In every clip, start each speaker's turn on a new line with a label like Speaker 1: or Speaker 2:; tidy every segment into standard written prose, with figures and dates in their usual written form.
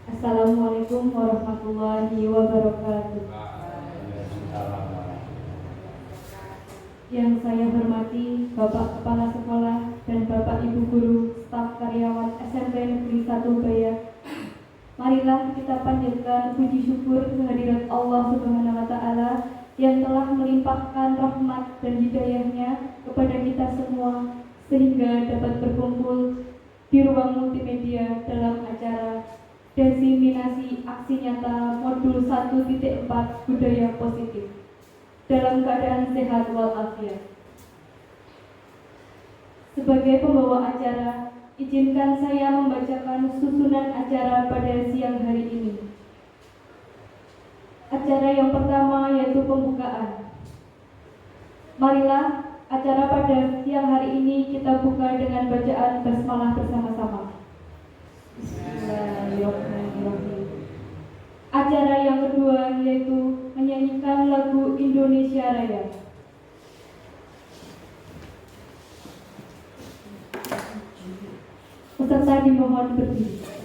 Speaker 1: Assalamualaikum warahmatullahi wabarakatuh. Yang saya hormati Bapak Kepala Sekolah dan Bapak Ibu Guru, staf karyawan SMP Negeri 1 Baya. Marilah kita panjatkan puji syukur kehadirat Allah Subhanahu wa Ta'ala yang telah melimpahkan rahmat dan hidayahnya kepada kita semua sehingga dapat berkumpul di ruang multimedia dalam acara diseminasi aksi nyata modul 1.4 budaya positif dalam keadaan sehat walafiat. Sebagai pembawa acara, izinkan saya membacakan susunan acara pada siang hari ini. Acara yang pertama yaitu pembukaan. Marilah acara pada siang hari ini kita buka dengan bacaan basmalah bersama-sama. Bismillahirrahmanirrahim. Acara yang kedua yaitu menyanyikan lagu Indonesia Raya. Peserta dimohon berdiri.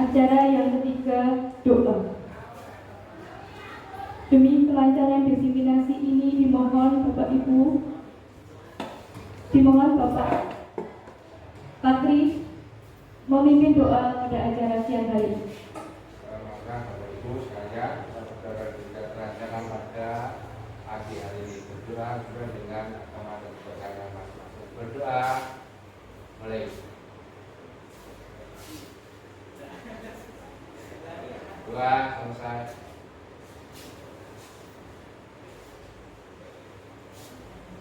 Speaker 1: Acara yang ketiga, doa. Demi kelancaran diseminasi ini dimohon Bapak Bapak Patri memimpin doa pada acara siang hari ini.
Speaker 2: Bapak Ibu sekalian, saudara juga kelancaran pada pagi hari ini berdoa dengan agama dan kepercayaan masing-masing. Berdoa mulai. Doa selesai.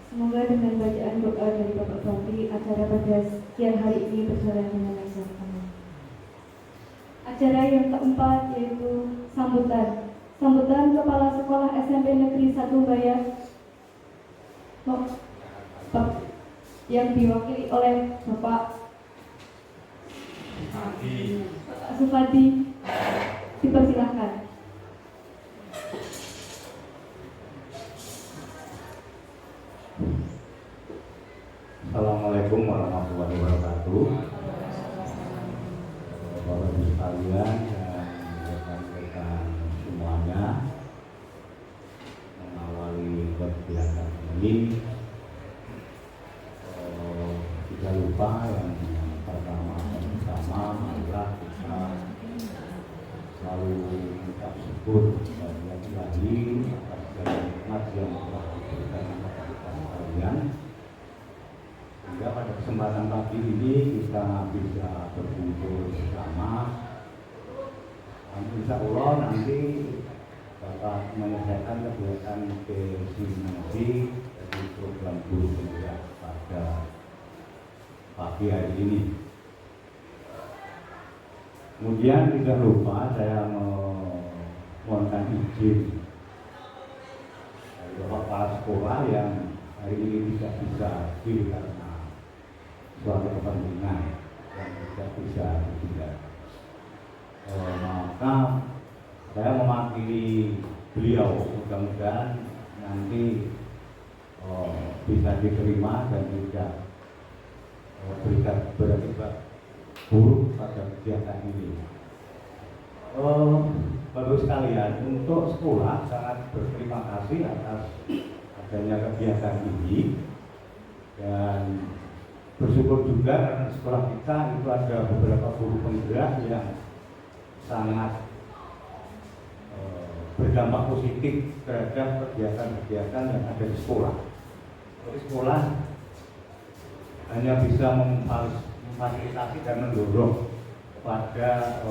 Speaker 1: Semoga dengan bacaan doa dari Bapak Patri, acara pada siang hari ini berjalan dengan lancar. Acara yang keempat yaitu sambutan. Sambutan Kepala Sekolah SMP Negeri 1 Baya yang diwakili oleh Bapak Supadi, dipersilahkan.
Speaker 3: Assalamualaikum warahmatullahi wabarakatuh. Bapak Ibu sekalian dan rekan-rekan semuanya, ini tidak lupa yang pertama marilah kita selalu mengucap syukur kepada Ilahi atas segala nikmat yang telah diberikan kepada kita sekalian, sehingga pada kesempatan pagi ini kita bisa berkumpul bersama. Insya Allah nanti dapat menyelesaikan kegiatan desimasi dari program guru penggerak pada pagi hari ini. Kemudian tidak lupa saya mohonkan izin dari Bapak Kepala Sekolah yang hari ini tidak bisa hadir karena suatu kepentingan yang tidak bisa ditinggal. Maka saya mewakili beliau, mudah-mudahan nanti bisa diterima dan tidak berakibat buruk pada kegiatan ini. Bapak sekalian, untuk sekolah sangat berterima kasih atas adanya kegiatan ini dan bersyukur juga karena sekolah kita itu ada beberapa guru penggerak yang sangat berdampak positif terhadap kegiatan-kegiatan yang ada di sekolah. Jadi sekolah hanya bisa memfasilitasi dan mendorong kepada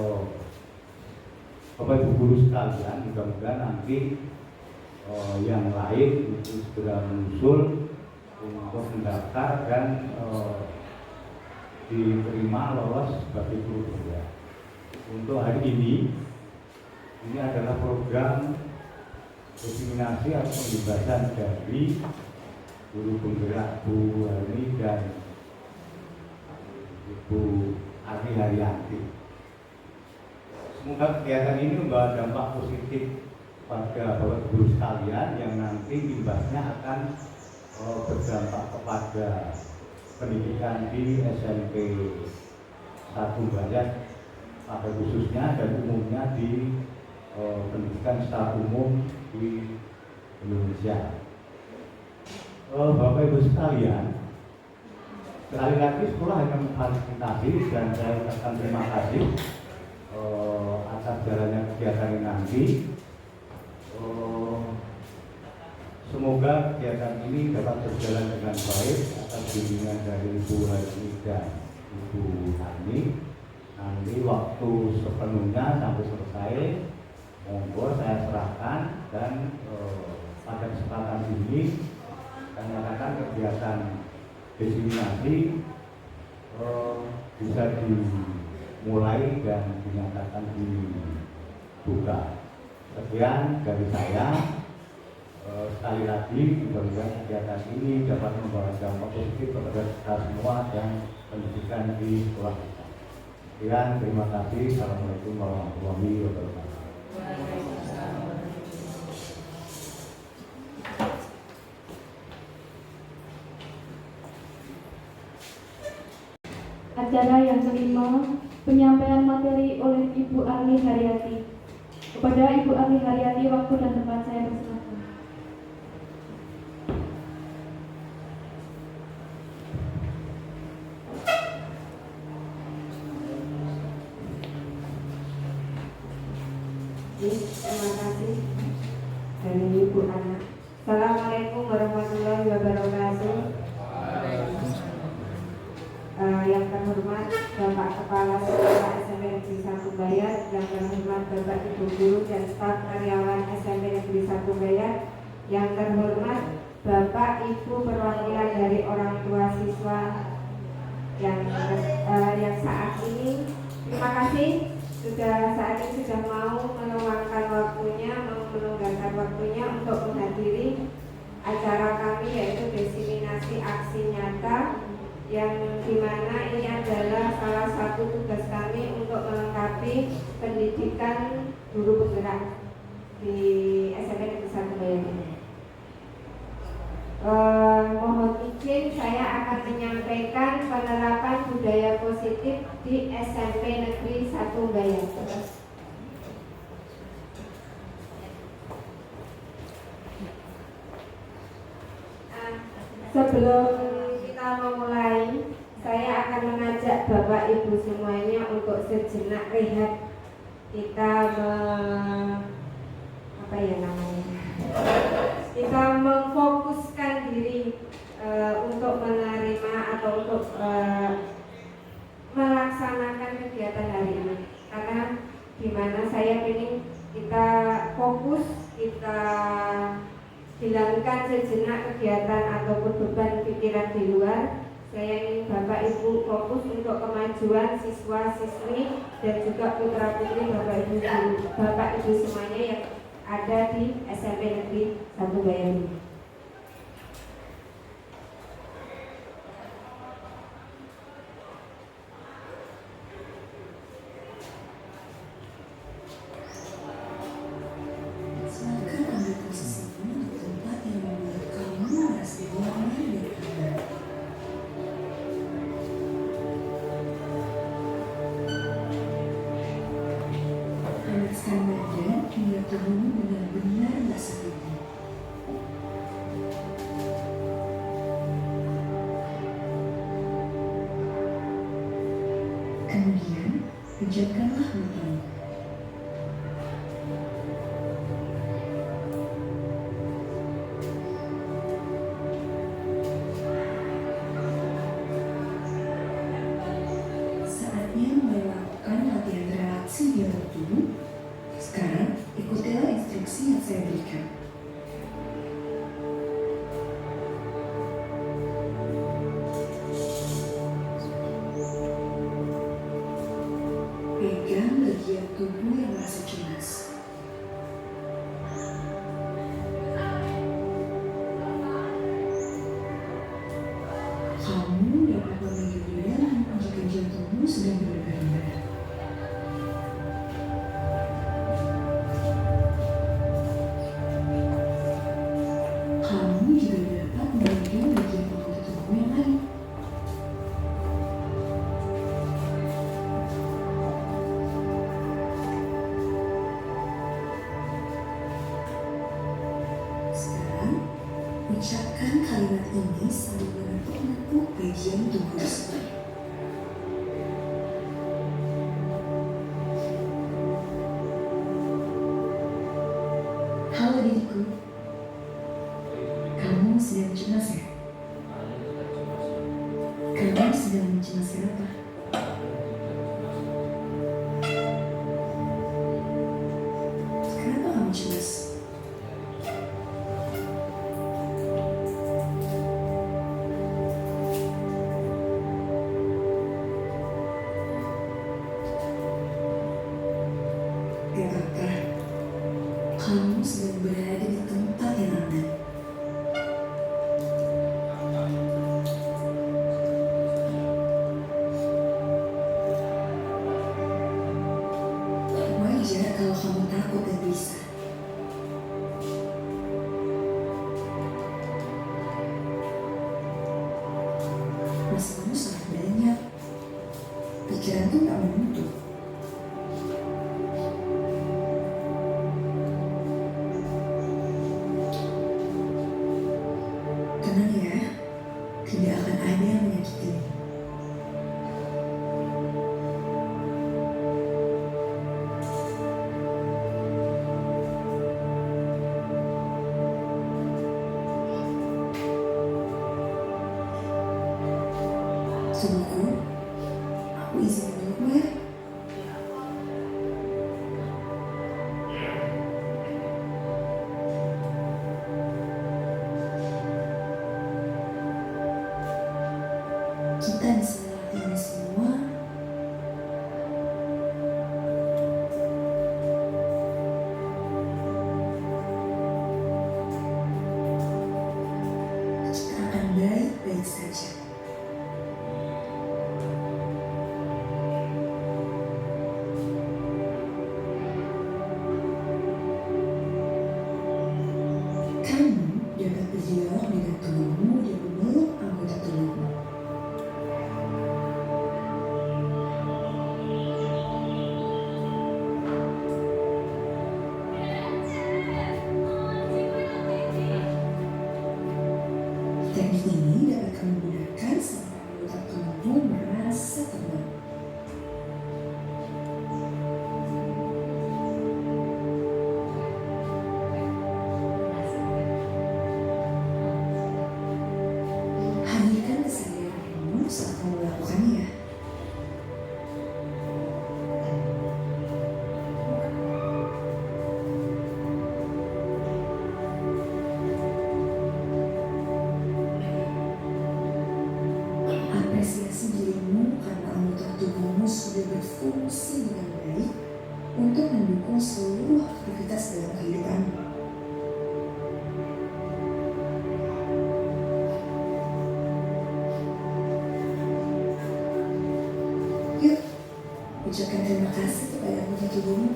Speaker 3: Bapak Ibu guru sekalian, mudah-mudahan nanti yang lain itu segera menyusul untuk mendaftar dan diterima lolos sebagai guru penggerak. Untuk hari ini adalah program diseminasi atau pembebasan dari guru penggerak Bu Hani dan Ibu Ari Haryanti. Semoga kegiatan ini membawa dampak positif pada Bapak Guru sekalian yang nanti imbasnya akan berdampak kepada pendidikan di SMP 1 Bayat pada khususnya dan umumnya di pendidikan secara umum di Indonesia. Bapak Ibu sekalian, sekali lagi sekolah hanya memfasilitasi dan saya ucapkan terima kasih atas jalannya kegiatan ini nanti. Semoga kegiatan ini dapat berjalan dengan baik atas bimbingan dari Ibu Hani dan Ibu Hani. Nanti waktu sepenuhnya sampai selesai, monggo saya serahkan dan pada kesempatan ini saya nyatakan kegiatan diseminasi bisa dimulai dan dinyatakan dibuka. Sekian dari saya. Sekali lagi, mudah-mudahan kegiatan ini dapat membawa dampak positif kepada kita semua dan pendidikan di sekolah kita. Sekian, terima kasih. Assalamualaikum warahmatullahi wabarakatuh.
Speaker 1: Acara yang kelima, penyampaian materi oleh Ibu Arni Haryati. Kepada Ibu Arni Haryati, waktu dan tempat saya persilakan.
Speaker 4: Terima kasih dari Ibu Ana. Assalamualaikum warahmatullahi wabarakatuh. Yang terhormat Bapak Kepala Sekolah SMP Negeri 1 Bayat, yang terhormat Bapak Ibu Guru dan staf karyawan SMP Negeri 1 Bayat, yang terhormat Bapak Ibu perwakilan dari orang tua siswa yang saat ini, terima kasih saat ini sudah mau meluangkan waktunya, mau melonggarkan waktunya untuk menghadiri acara kami, yaitu diseminasi aksi nyata, yang dimana ini adalah salah satu tugas kami untuk melengkapi pendidikan guru penggerak di SMP Negeri 1 Bayat ini. Mohon izin, saya akan menyampaikan penerapan budaya positif di SMP Negeri 1 Bayat. Sebelum kita memulai, saya akan mengajak Bapak Ibu semuanya untuk sejenak rehat. Kita kita memfokuskan diri untuk menerima atau untuk melaksanakan kegiatan hari ini. Karena dimana saya ingin kita fokus, kita hilangkan sejenak kegiatan ataupun beban pikiran di luar. Saya ingin Bapak Ibu fokus untuk kemajuan siswa-siswi dan juga putra-putri Bapak Ibu semuanya yang ada di SMP Negeri 1 Bayani.
Speaker 5: Silakan ambil posisimu di tempat yang membuat kamu merasa nyaman dan aman. Panaskan badan hingga tubuhmu benar-benar basah kuyup. Kemudian, pejamkanlah matamu. Saatnya melakukan latihan relaksi di dalam tubuh. Sekarang, ikutilah instruksi yang saya berikan. Pegang bagian tubuh yang merasa cemas. Kamu dapat memegang dadamu jika jantungmu sedang berdebar-debar. Kamu juga dapat memegang bagian anggota tubuh yang lain. Sekarang, ucapkan kalimat ini sambil menepuk-nepuk bagian tubuh tersebut. Halo diriku, kamu sedang cemas ya? Kamu sedang mencemaskan apa? Kenapa kamu cemas? Gak apa-apa, kamu sedang berada di tempat yang aman. Wajar kalau kamu takut dan gelisah. Masalahmu sangat banyak. Pikiran pun tak menutup. Tenang ya, tidak akan ada yang menyakitimu. Tubuhku, aku izin melukmu ya. Kita bisa melatih ini semua. Kita akan baik-baik saja. Kamu dapat berdialog dengan tubuhmu dan memeluk anggota tubuhmu. Teknik ini prioritas dalam kehidupanmu. Yuk, ucapkan terima kasih kepada punya tubuhmu.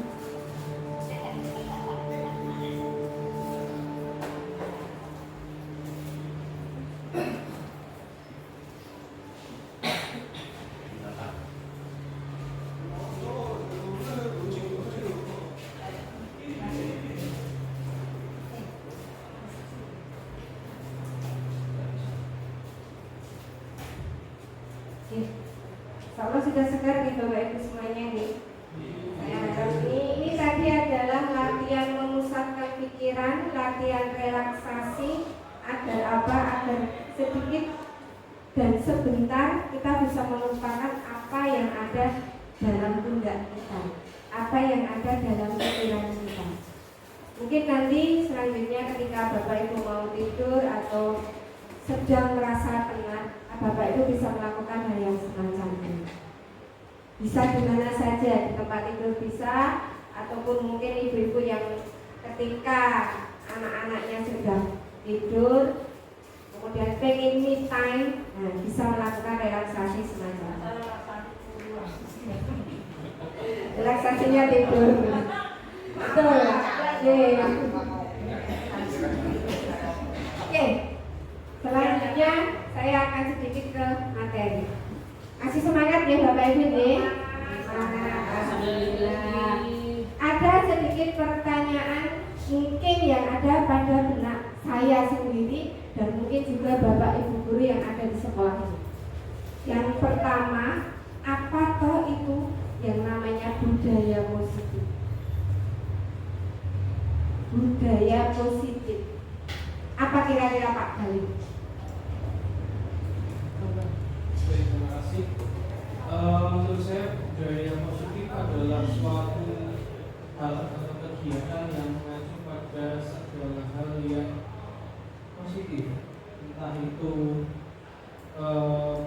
Speaker 4: Insya Allah sudah segar nih Bapak Ibu semuanya nih. Saya harap ini tadi adalah latihan memusatkan pikiran, latihan relaksasi agar apa? Agar sedikit dan sebentar kita bisa melupakan apa yang ada dalam pundak kita, apa yang ada dalam pikiran kita. Mungkin nanti selanjutnya ketika Bapak Ibu mau tidur atau sedang merasa penat, Bapak Ibu bisa melakukan hal yang semacam ini. Bisa di mana saja, di tempat tidur bisa, ataupun mungkin ibu-ibu yang ketika anak-anaknya sudah tidur, kemudian pengen me time, nah, bisa melakukan relaksasi semacam ini. Relaksasinya tidur. Betul. Oke. Selanjutnya saya akan sedikit ke materi. Kasih semangat ya Bapak Ibu nih. Alhamdulillah. Ada sedikit pertanyaan mungkin yang ada pada benak saya sendiri dan mungkin juga Bapak Ibu guru yang ada di sekolah ini. Yang pertama, apa toh itu yang namanya budaya positif? Budaya positif. Apa kira-kira Pak Galih?
Speaker 6: Baik, terima kasih. Menurut saya budaya positif adalah suatu hal atau kegiatan yang mengacu pada segala hal yang positif, entah itu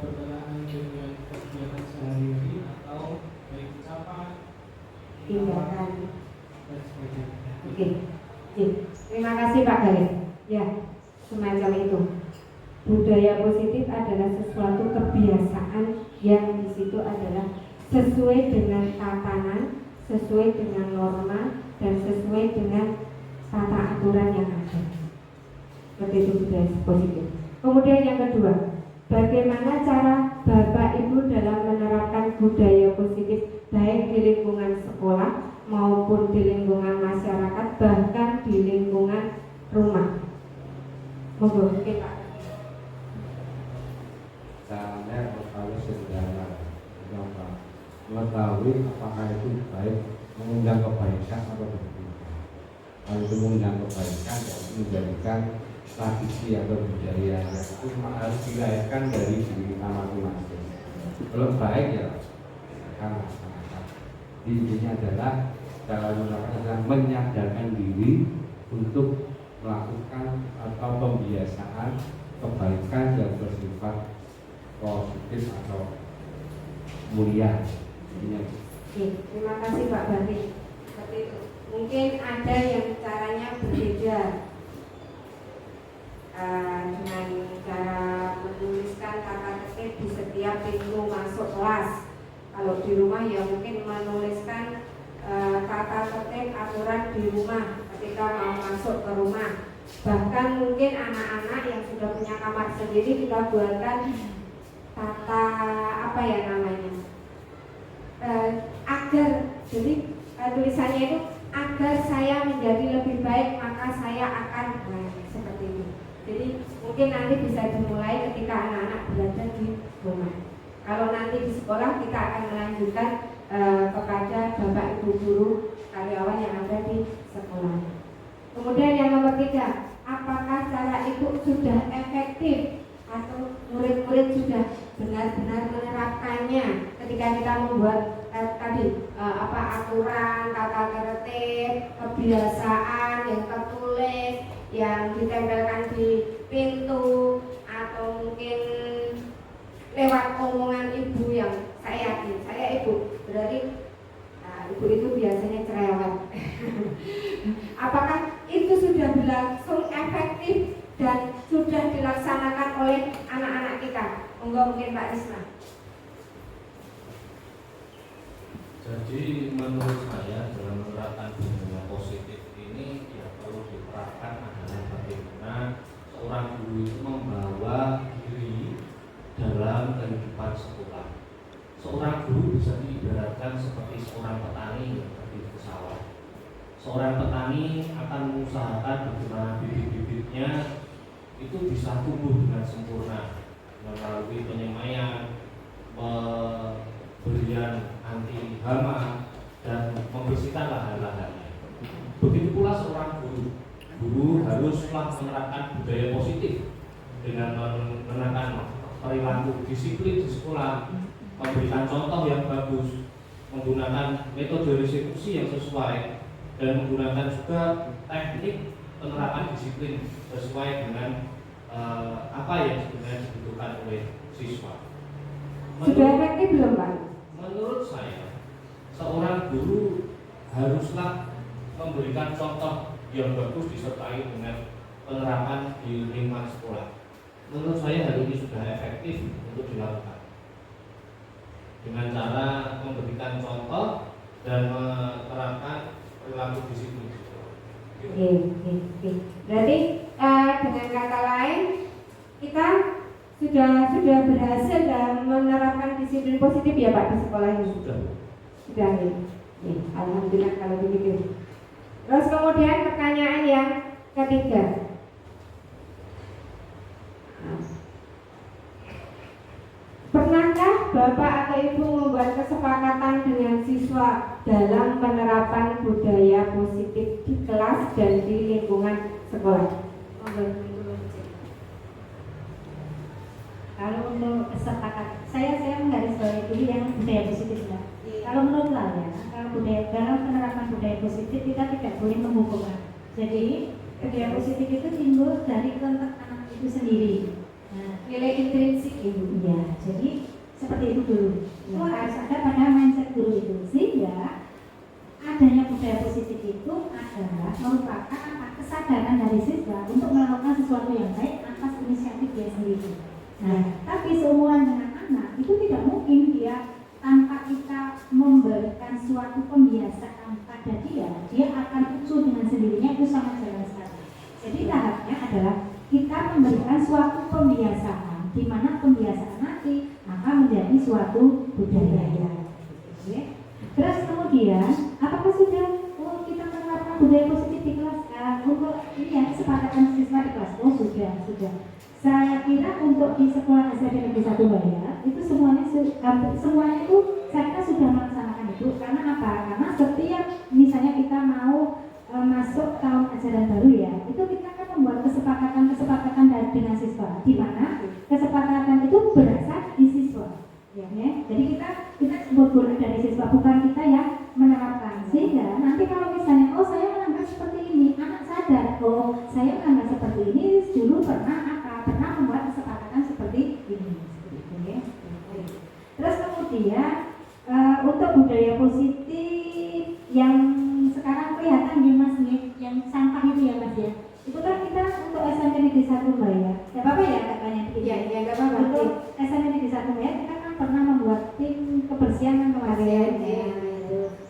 Speaker 6: berkenaan dengan kegiatan sehari-hari atau baik ucapan,
Speaker 4: Tindakan.
Speaker 6: dan sebagainya.
Speaker 4: Oke. Terima kasih Pak Galih. Ya, semacam itu. Budaya positif adalah sesuatu kebiasaan yang di situ adalah sesuai dengan tatanan, sesuai dengan norma, dan sesuai dengan tata aturan yang ada. Seperti itu budaya positif. Kemudian yang kedua, bagaimana cara Bapak Ibu dalam menerapkan budaya positif baik di lingkungan sekolah maupun di lingkungan masyarakat, bahkan di lingkungan rumah. Monggo, Pak.
Speaker 3: Caranya harus sederhana, gampang. Mengetahui apakah itu baik, mengundang kebaikan atau buruk. Kalau itu mengundang kebaikan, ya menjadikan tradisi atau budaya yang itu harus dilahirkan dari diri kita masing-masing. Kalau baik ya akan masyarakat. Intinya adalah cara melakukan adalah menyadarkan diri untuk melakukan atau pembiasaan kebaikan yang bersifat positif atau mulia.
Speaker 4: Terima kasih Pak Bani. Seperti itu. Mungkin ada yang caranya berbeda dengan cara menuliskan kata ketik di setiap pintu masuk kelas. Kalau di rumah ya mungkin menuliskan kata ketik aturan di rumah ketika mau masuk ke rumah. Bahkan mungkin anak-anak yang sudah punya kamar sendiri kita buatkan tata apa ya namanya agar jadi tulisannya itu agar saya menjadi lebih baik maka saya akan seperti ini. Jadi mungkin nanti bisa dimulai ketika anak-anak berada di rumah. Kalau nanti di sekolah kita akan melanjutkan kepada Bapak Ibu guru karyawan yang ada di sekolah. Kemudian yang nomor 3, apakah cara itu sudah efektif atau murid-murid sudah benar-benar menerapkannya ketika kita membuat aturan, tata tertib, kebiasaan yang tertulis yang ditempelkan di pintu atau mungkin lewat omongan ibu yang saya yakin saya ibu berarti ibu itu biasanya cerewet berlangsung efektif dan sudah dilaksanakan oleh anak-anak kita? Mungkin Pak Risma.
Speaker 6: Jadi menurut saya dalam menerapkan budaya positif ini ya perlu diterapkan adalah bagaimana seorang guru itu membawa diri dalam kehidupan sekolah. Seorang guru bisa diibaratkan seperti seorang petani yang pergi ke sawah. Seorang petani akan mengusahakan bagaimana bibit-bibitnya itu bisa tumbuh dengan sempurna melalui penyemaian, pemberian anti hama dan membersihkan lahan-lahannya. Begitu pula seorang guru. Guru haruslah menerapkan budaya positif dengan menanamkan perilaku disiplin di sekolah, memberikan contoh yang bagus, menggunakan metode restitusi yang sesuai, dan menggunakan juga teknik penerapan disiplin sesuai dengan apa yang sebenarnya dibutuhkan oleh siswa.
Speaker 4: Sudah efektif belum Pak?
Speaker 6: Menurut saya, seorang guru haruslah memberikan contoh yang bagus disertai dengan penerapan di lingkungan sekolah. Menurut saya hal ini sudah efektif untuk dilakukan dengan cara memberikan contoh dan menerapkan perilaku disiplin di sekolah.
Speaker 4: Oke. Berarti dengan kata lain kita sudah berhasil dalam menerapkan disiplin positif ya Pak di sekolah ini. Sudah ya. Alhamdulillah kalau begitu. Terus kemudian pertanyaan yang ketiga. Pernahkah Bapak atau Ibu membuat kesepakatan dengan siswa dalam penerapan budaya positif di kelas dan di lingkungan sekolah?
Speaker 7: Kalau untuk kesepakatan, saya menggarisbawahi dulu yang budaya positif ya. Kalau menurut saya, kalau budaya dalam penerapan budaya positif kita tidak boleh menghukum. Jadi budaya positif itu timbul dari kontak anak itu sendiri. Nah,
Speaker 4: Nilai intrinsik
Speaker 7: itu ya. Jadi seperti itu dulu. Itu harus ada pada mindset guru itu. Sehingga adanya budaya positif itu adalah merupakan kesadaran dari siswa untuk melakukan sesuatu yang baik atas inisiatif dia sendiri. Nah, tapi seumuran dengan anak itu tidak mungkin dia tanpa kita memberikan suatu pembiasaan pada dia akan ucul dengan sendirinya, itu sangat jelas sekali. Jadi tahapnya adalah kita memberikan suatu pembiasaan, di mana pembiasaan nanti akan menjadi suatu budaya. Oke. Terus kemudian, apakah sudah kita menerapkan budaya positif di kelas? Untuk ini ya kesepakatan siswa di kelas, sudah. Saya kira untuk di sekolah SMP Negeri 1 Bayat itu semuanya itu saya kira sudah melaksanakan itu. Karena apa? Karena setiap misalnya kita mau masuk tahun ajaran baru ya, itu kita akan membuat kesepakatan dengan siswa, di mana kesepakatan itu berasal di siswa. Ya. Jadi kita sebut dari siswa, bukan kita yang menerapkan. Sehingga nanti kalau misalnya saya menambah seperti ini, anak sadar saya menambah seperti ini dulu pernah membuat kesepakatan seperti ini. Ya. Terus kemudian untuk budaya positif yang sekarang kelihatan ya Mas, yang sampah itu ya Mas ya. Itu kan kita untuk SMP Negeri 1 Bayat. Enggak apa-apa ya katanya.
Speaker 4: Iya, enggak apa-apa.
Speaker 7: Untuk SMP Negeri 1 Bayat kita kan pernah membuat tim kebersihan kan kemarin.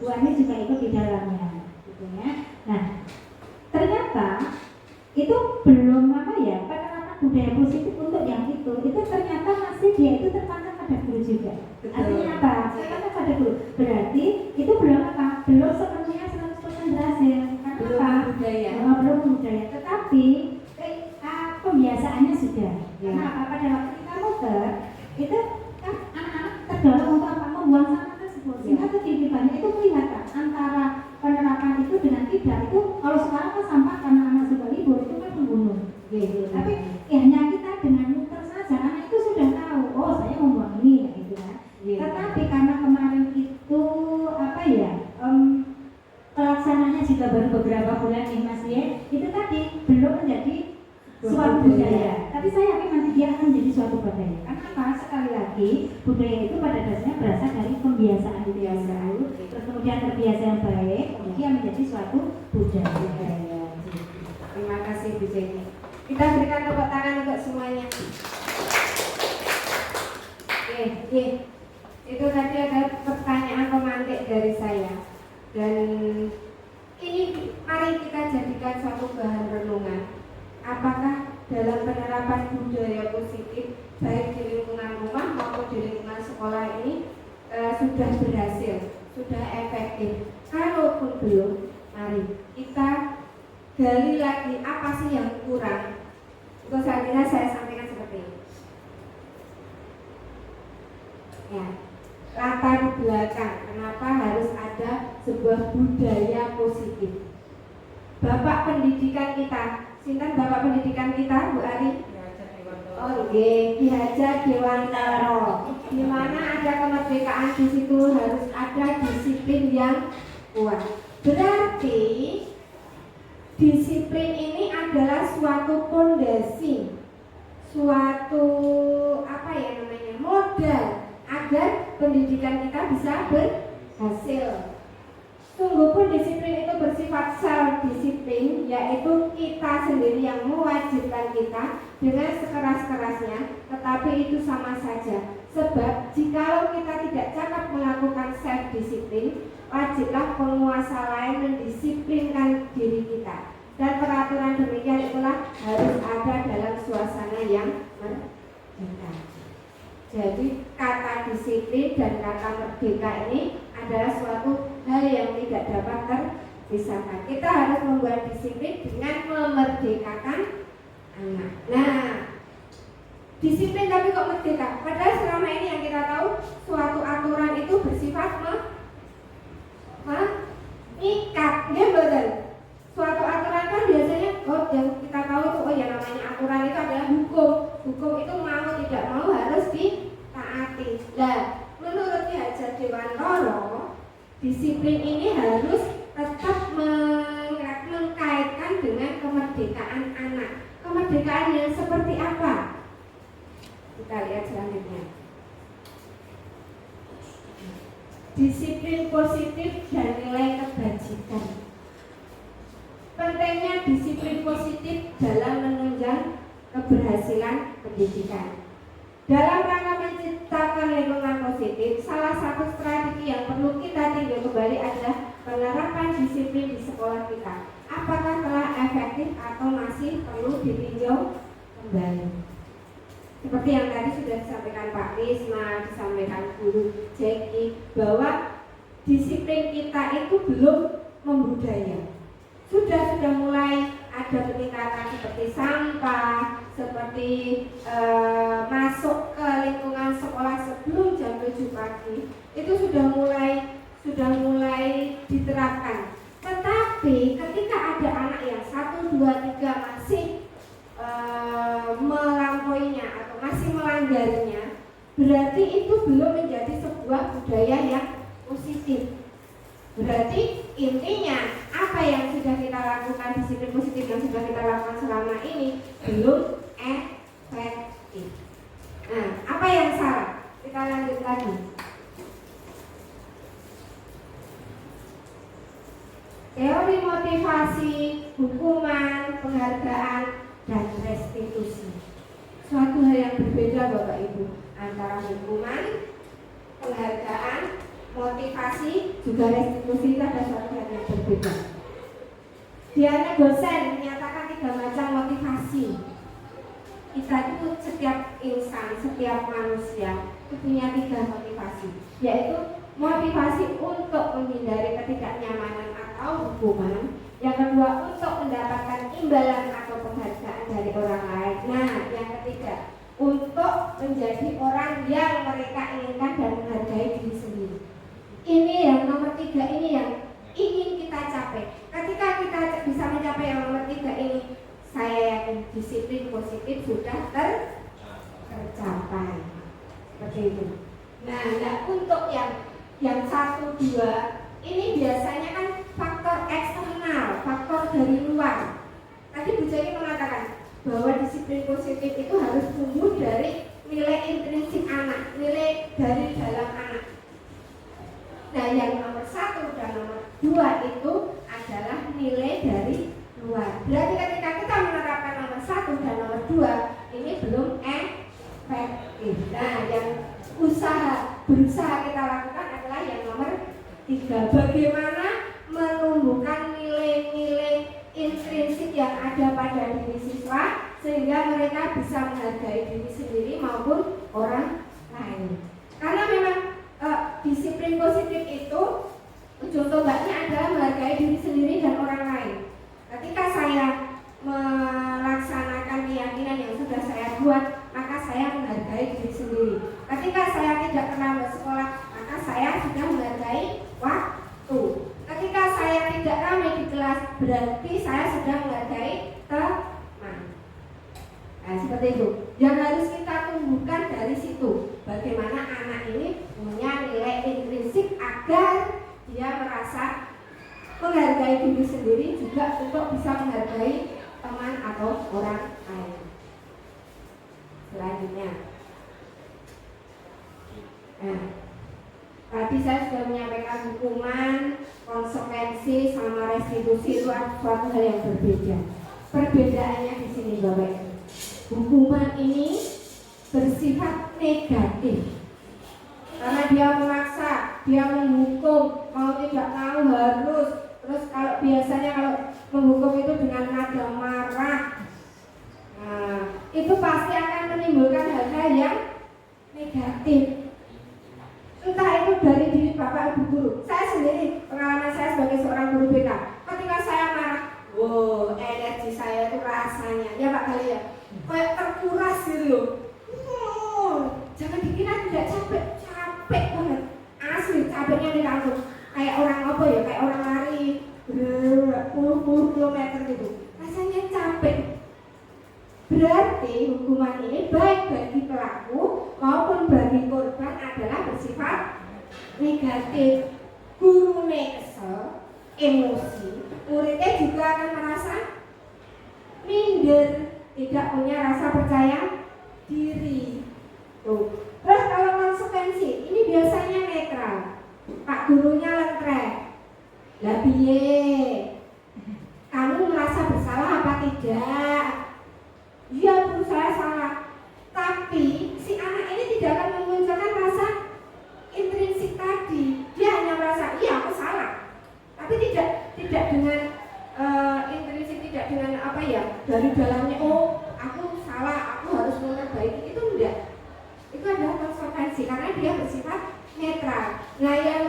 Speaker 7: Bu Ani juga ikut di dalamnya, gitu ya. Nah, ternyata itu belum penerapan budaya positif untuk yang itu ternyata masih dia itu terpantang pada guru juga. Artinya apa? Terpantang pada guru. Berarti itu belum sepenuhnya 100% berhasil. Karena
Speaker 4: budaya.
Speaker 7: Belum budaya. Tetapi pembiasaannya sudah. Karena apa? Pada waktu kita muter itu kan anak-anak terdorong untuk membuang sampah tersebut. Sehingga kehidupannya itu kelihatan antara penerapan itu dengan tidak. Itu kalau sekarang kan sampah karena anak sudah libur itu kan membunuh. Gitu. Tapi hanya kita dengan muter saja anak itu sudah tahu, saya membuang ini gitu kan. Tetapi karena kemarin itu pelaksananya juga baru beberapa bulan nih Mas ya, itu tadi belum menjadi suatu budaya. Tapi saya yakin nanti dia akan menjadi suatu budaya. Karena apa? Sekali lagi budaya itu pada dasarnya berasal dari pembiasaan dulu, terus kemudian terbiasa yang baik, kemudian menjadi suatu budaya.
Speaker 4: Terima kasih. Bu Jenny. Kita berikan tepuk tangan untuk semuanya. Oke. Itu tadi ada pertanyaan pemantik dari saya. Dan ini mari kita jadikan suatu bahan renungan. Apakah dalam penerapan budaya positif baik di lingkungan rumah maupun di lingkungan sekolah ini sudah berhasil, sudah efektif? Kalaupun belum, mari kita gali lagi apa sih yang kurang. Untuk selanjutnya saya sampaikan seperti ini. Ya, latar belakang kenapa harus ada sebuah budaya positif. Bapak pendidikan kita, sinten bapak pendidikan kita, Bu Ari? Oh, Ki Hajar Dewantara. Di mana ada kemerdekaan di situ harus ada disiplin yang kuat. Berarti disiplin ini adalah suatu pondasi, suatu modal agar pendidikan kita bisa berhasil. Sungguh pun disiplin itu bersifat self-disiplin, yaitu kita sendiri yang mewajibkan kita dengan sekeras-kerasnya, tetapi itu sama saja. Sebab jikalau kita tidak cakap melakukan self-disiplin, wajiblah penguasa lain mendisiplinkan diri kita. Dan peraturan demikian itulah harus ada dalam suasana yang merdeka. Jadi kata disiplin dan kata merdeka ini adalah suatu hal yang tidak dapat terpisahkan. Kita harus membuat disiplin dengan memerdekakan anak. Nah, disiplin tapi kok merdeka? Padahal selama ini yang kita tahu suatu aturan itu bersifat mengikat, ya betul. Suatu aturan kan biasanya yang kita tahu itu ya namanya aturan itu adalah hukum. Hukum itu mau tidak mau harus ditaati. Nah, menurut Ki Hajar Dewantara, disiplin ini harus tetap mengkaitkan dengan kemerdekaan anak. Kemerdekaan yang seperti apa? Kita lihat selanjutnya. Disiplin positif dan nilai kebajikan. Pentingnya disiplin positif dalam menunjang keberhasilan pendidikan. Dalam rangka menciptakan lingkungan positif, salah satu strategi yang perlu kita tinjau kembali adalah penerapan disiplin di sekolah kita. Apakah telah efektif atau masih perlu ditinjau kembali? Seperti yang tadi sudah disampaikan Pak Risma, disampaikan Guru Jeki, bahwa disiplin kita itu belum membudaya. Sudah mulai ada peningkatan seperti sampah, seperti masuk ke lingkungan sekolah sebelum jam 7 pagi, itu sudah mulai diterapkan. Tetapi ketika ada anak yang 1, 2, 3 masih melampauinya atau masih melanggarnya, berarti itu belum menjadi sebuah budaya yang positif. Berarti intinya apa yang sudah kita lakukan, disiplin positif yang sudah kita lakukan selama ini belum efektif. Nah, apa yang salah? Kita lanjut lagi. Teori motivasi, hukuman, penghargaan, dan restitusi. Suatu hal yang berbeda Bapak Ibu, antara hukuman, penghargaan, motivasi, juga restitusi itu ada suatu hal yang berbeda. Diana Gosen menyatakan 3 macam motivasi. Kita itu setiap insan, setiap manusia itu punya 3 motivasi, yaitu motivasi untuk menghindari ketidaknyamanan atau hukuman, yang kedua untuk mendapatkan imbalan atau penghargaan dari orang lain. Nah, yang ketiga untuk menjadi orang yang mereka inginkan dan menghargai diri sendiri. Ini yang nomor 3 ini yang ingin kita capai. Ketika kita bisa mencapai yang nomor 3 ini, saya yakin disiplin positif sudah tercapai. Seperti itu. Nah, untuk yang 1, 2 ini biasanya kan faktor eksternal, faktor dari luar. Tadi Bu Jenny mengatakan bahwa disiplin positif itu harus tumbuh dari nilai intrinsik anak, nilai dari dalam anak. Nah, yang nomor 1 dan nomor 2 itu adalah nilai dari luar. Berarti ketika kita menerapkan berusaha kita lakukan adalah yang nomor 3. Bagaimana menumbuhkan nilai-nilai intrinsik yang ada pada diri siswa sehingga mereka bisa menghargai diri sendiri maupun orang lain. Karena memang disiplin positif itu ujung tombaknya adalah menghargai diri sendiri dan orang lain. Ketika saya melaksanakan keyakinan yang sudah saya buat, maka saya menghargai diri sendiri. Ketika saya tidak pernah bersekolah, maka saya sudah menghargai waktu. Ketika saya tidak ramai di kelas, berarti saya sudah menghargai teman. Nah, seperti itu. Yang harus kita tumbuhkan dari situ. Bagaimana anak ini punya nilai intrinsik agar dia merasa menghargai diri sendiri juga untuk bisa menghargai teman atau orang lain. Selanjutnya, nah, tadi saya sudah menyampaikan hukuman, konsekuensi, sama restitusi itu suatu hal yang berbeda. Perbedaannya di sini Bapak Ibu. Hukuman ini bersifat negatif karena dia memaksa, dia menghukum, mau tidak mau harus. Terus kalau biasanya kalau menghukum itu dengan nada marah, nah, itu pasti akan menimbulkan hal-hal yang negatif. Entah itu dari diri Bapak Ibu guru. Saya sendiri, pengalaman saya sebagai seorang guru BK, ketika saya marah, wow, energi saya itu rasanya, ya Pak kali ya, kayak terkuras gitu loh. Jangan dikira tidak capek banget. Asli capeknya nih langsung kayak orang apa ya, kayak orang lari puluh kilometer gitu. Rasanya capek. Berarti hukuman ini baik bagi pelaku maupun bagi korban adalah bersifat negatif. Gurunya kesel, emosi, muridnya juga akan merasa minder, tidak punya rasa percaya diri. Tuh. Terus kalau konsekuensi, ini biasanya netral. Pak gurunya lentrek. Lah piye? Kamu merasa bersalah apa tidak? Iya Bu, saya salah. Tapi si anak ini tidak akan memunculkan rasa intrinsik tadi. Dia hanya merasa, iya aku salah. Tapi tidak dengan intrinsik, tidak dengan apa ya, dari dalamnya, oh aku salah, aku harus memperbaiki. Itu enggak. Itu adalah konsekuensi karena dia bersifat netral. Nah, yang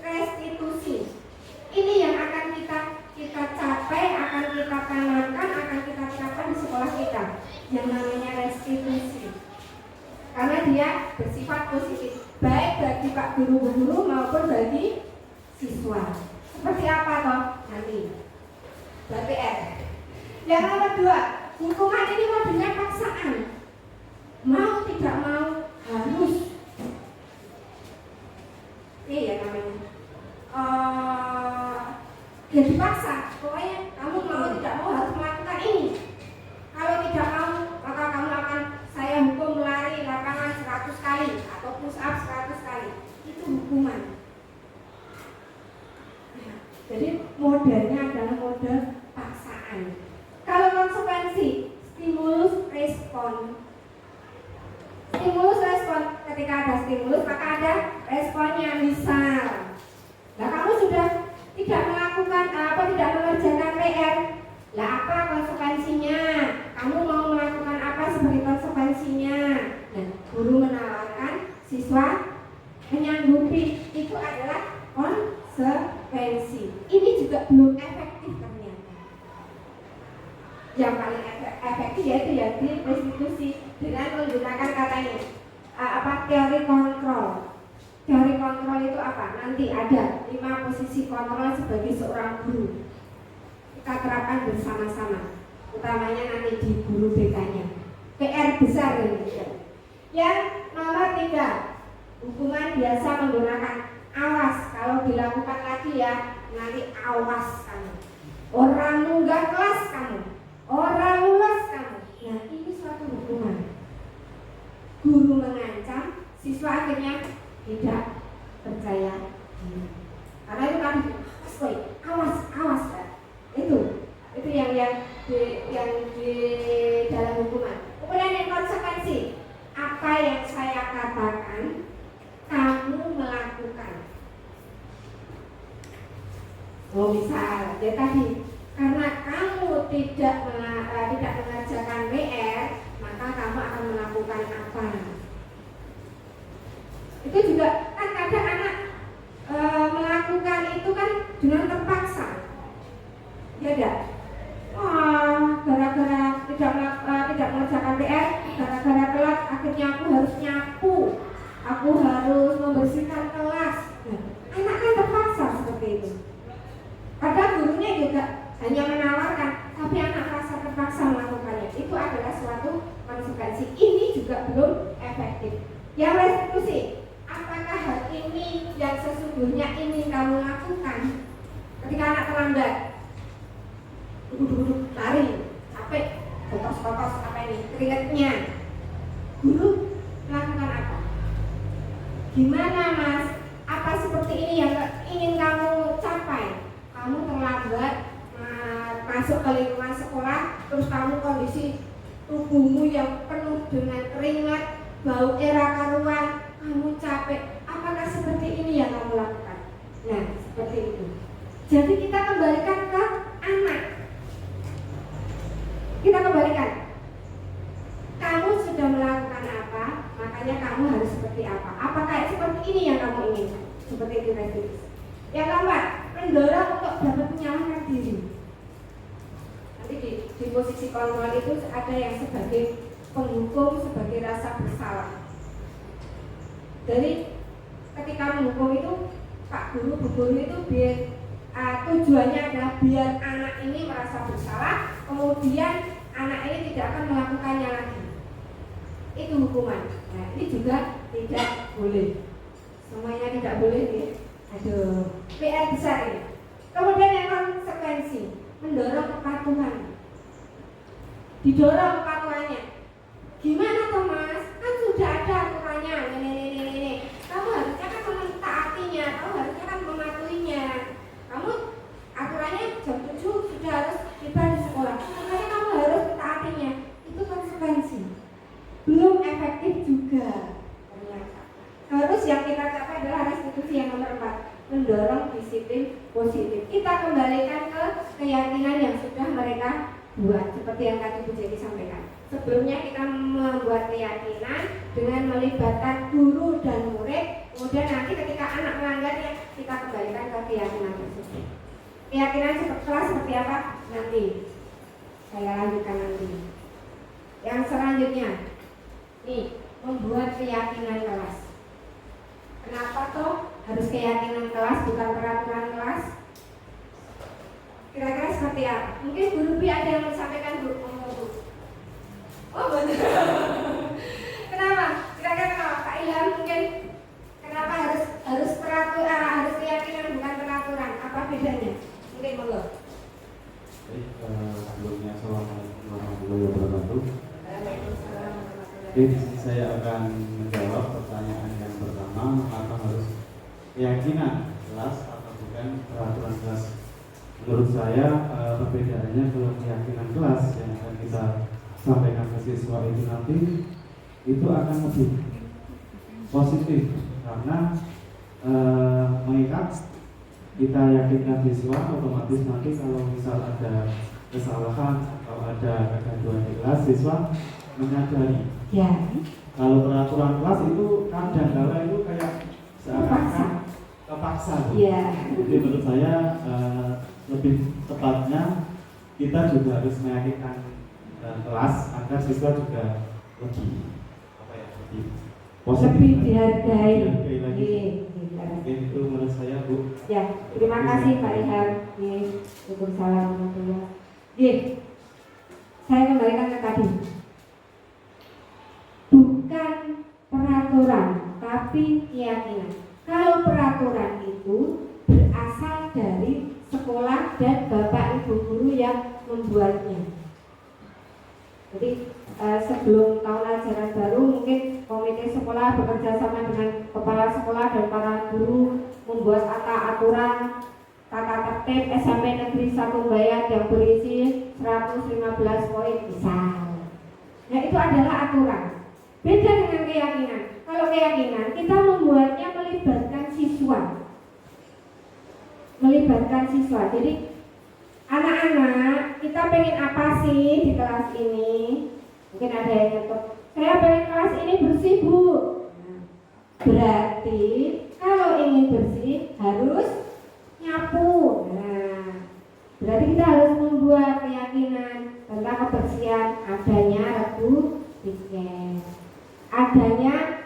Speaker 4: restitusi ini yang akan kita capai, akan kita tanamkan, akan kita terapkan di sekolah kita, yang namanya restitusi. Karena dia bersifat positif, baik bagi Pak guru-guru maupun bagi siswa. Seperti apa toh nanti? BPR. Yang nomor 2, hukuman ini modelnya paksaan. Mau tidak mau harus. Iya namanya. Ya dipaksa. Pokoknya kamu mau tidak mau harus melakukan ini. Kalau tidak mau, maka kamu akan saya hukum lari lapangan 100 kali atau push up 100 kali. Itu hukuman. Nah, jadi modelnya adalah model paksaan. Kalau konsekuensi, stimulus respon. Stimulus respon, ketika ada stimulus maka ada responnya. Misal, nah kamu sudah tidak melakukan tidak mengerjakan PR, lah apa konsekuensinya? Kamu mau melakukan apa sebagai konsekuensinya? Dan guru menawarkan, siswa menyanggupi. Itu adalah konsekuensi. Ini juga belum efektif ternyata. Yang paling efektif yaitu ya di restitusi dengan menggunakan katanya teori kontrol. Teori kontrol itu apa? Nanti ada 5 posisi kontrol sebagai seorang guru. Kita terapkan bersama-sama, utamanya nanti di guru BK-nya. PR besar ini. Yang nomor 3, hukuman biasa menggunakan awas. Kalau dilakukan lagi ya, nanti awas kamu. Orang munggah kelas kamu, orang luas kamu. Nah ini suatu hukuman. Guru mengancam, siswa akhirnya tidak percaya diri. Karena itu tadi, awas, itu yang di dalam hukuman. Kemudian yang konsekuensi, apa yang saya katakan kamu melakukan. Oh misal, ya tadi karena kamu tidak mengerjakan PR, maka kamu akan melakukan apa? Itu juga kan kadang anak melakukan itu kan dengan terpaksa, ya enggak? Wah, gara-gara tidak mengerjakan PR, gara-gara telat, akhirnya aku harus nyapu, aku harus membersihkan kelas. Nah, anak kan terpaksa seperti itu. Kadang gurunya juga hanya menawarkan, tapi anak merasa terpaksa melakukannya. Itu adalah suatu konsekuensi. Ini juga belum efektif. Yang restitusi, apakah hal ini yang sesungguhnya ingin kamu lakukan? Ketika anak terlambat, duduk lari, capek, kotos apa ini, keringatnya. Guru melakukan apa? Gimana mas? Apa seperti ini yang ingin kamu capai? Kamu terlambat masuk ke lingkungan sekolah, terus kamu kondisi tubuhmu yang penuh dengan keringat, bau era karuan, kamu capek. Apakah seperti ini yang kamu lakukan? Nah, seperti itu. Jadi kita kembalikan ke anak. Kita kembalikan. Kamu sudah melakukan apa? Makanya kamu harus seperti apa? Apakah seperti ini yang kamu inginkan? Seperti itu restitusi. Yang keempat, mendorong untuk dapat menyalahkan diri. Nanti di posisi kontrol itu ada yang sebagai penghukum, sebagai rasa bersalah. Jadi ketika menghukum itu Pak Guru, Bu Guru itu biar tujuannya adalah biar anak ini merasa bersalah, kemudian anak ini tidak akan melakukannya lagi. Itu hukuman. Nah ini juga tidak boleh. Semuanya tidak boleh nih. Aduh, PR besar ini. Kemudian yang konsekuensi, mendorong kepatuhan. Didorong kepatuhannya. Gimana Thomas? Kan sudah ada aturannya. Ini. Kamu harusnya kan mentaatinya, kamu harusnya kan mematuhinya. Kamu aturannya jam 7 sudah harus tiba di sekolah. Makanya kamu harus mentaatinya. Itu konsekuensi. Belum efektif juga. Harus yang kita capai adalah restitusi yang nomor 4, mendorong disiplin positif. Kita kembalikan ke keyakinan yang sudah mereka buat, seperti yang tadi Bu Jenny sampaikan. Sebelumnya kita membuat keyakinan dengan melibatkan guru dan murid, kemudian nanti ketika anak melanggarnya kita kembalikan ke keyakinan tersebut. Keyakinan kelas seperti apa? Nanti saya lanjutkan nanti. Yang selanjutnya, nih membuat keyakinan kelas. Kenapa toh harus keyakinan kelas bukan peraturan kelas? Kira-kira seperti apa? Mungkin guru B ada yang menyampaikan Bu. Oh benar. Kenapa? Kira-kira kenapa? Pak Ilham mungkin kenapa harus peraturan, harus keyakinan bukan peraturan? Apa bedanya? Mungkin monggo.
Speaker 8: Sebelumnya assalamualaikum warahmatullahi wabarakatuh.
Speaker 4: Waalaikumsalam warahmatullahi
Speaker 8: Di sini saya akan menjawab pertanyaan yang pertama, apa harus keyakinan kelas atau bukan peraturan kelas? Menurut saya perbedaannya kalau keyakinan kelas yang akan kita sampaikan ke siswa itu nanti itu akan lebih positif karena mengikat kita yakinkan siswa otomatis nanti kalau misal ada kesalahan atau ada kegaduhan di kelas siswa menyadari.
Speaker 4: Ya.
Speaker 8: Kalau peraturan kelas itu kadang-kala itu kayak seakan-akan kepaksa.
Speaker 4: Iya.
Speaker 8: Jadi menurut saya lebih tepatnya kita juga harus meyakinkan kelas agar siswa juga lebih lebih positif,
Speaker 4: Lebih dihargai.
Speaker 8: lagi. Mungkin itu menurut saya Bu.
Speaker 4: Ya, terima kasih Pak Ilham. Waalaikumsalam warahmatullahi wabarakatuh. Saya kembalikan ke tadi. Bukan peraturan, tapi keyakinan. Kalau peraturan itu berasal dari sekolah dan Bapak Ibu guru yang membuatnya. Jadi sebelum tahun ajaran baru mungkin komite sekolah bekerja sama dengan kepala sekolah dan para guru membuat aturan tata tertib SMP Negeri 1 Bayat yang berisi 115 poin misal. Nah itu adalah aturan. Beda dengan keyakinan. Kalau kalau keyakinan kita membuatnya melibatkan siswa. Jadi anak-anak, kita pengen apa sih di kelas ini? Mungkin ada yang nyetok, saya pengen kelas ini bersih Bu. Berarti kalau ingin bersih harus nyapu. Berarti kita harus membuat keyakinan tentang kebersihan, adanya Rebu Weekend, adanya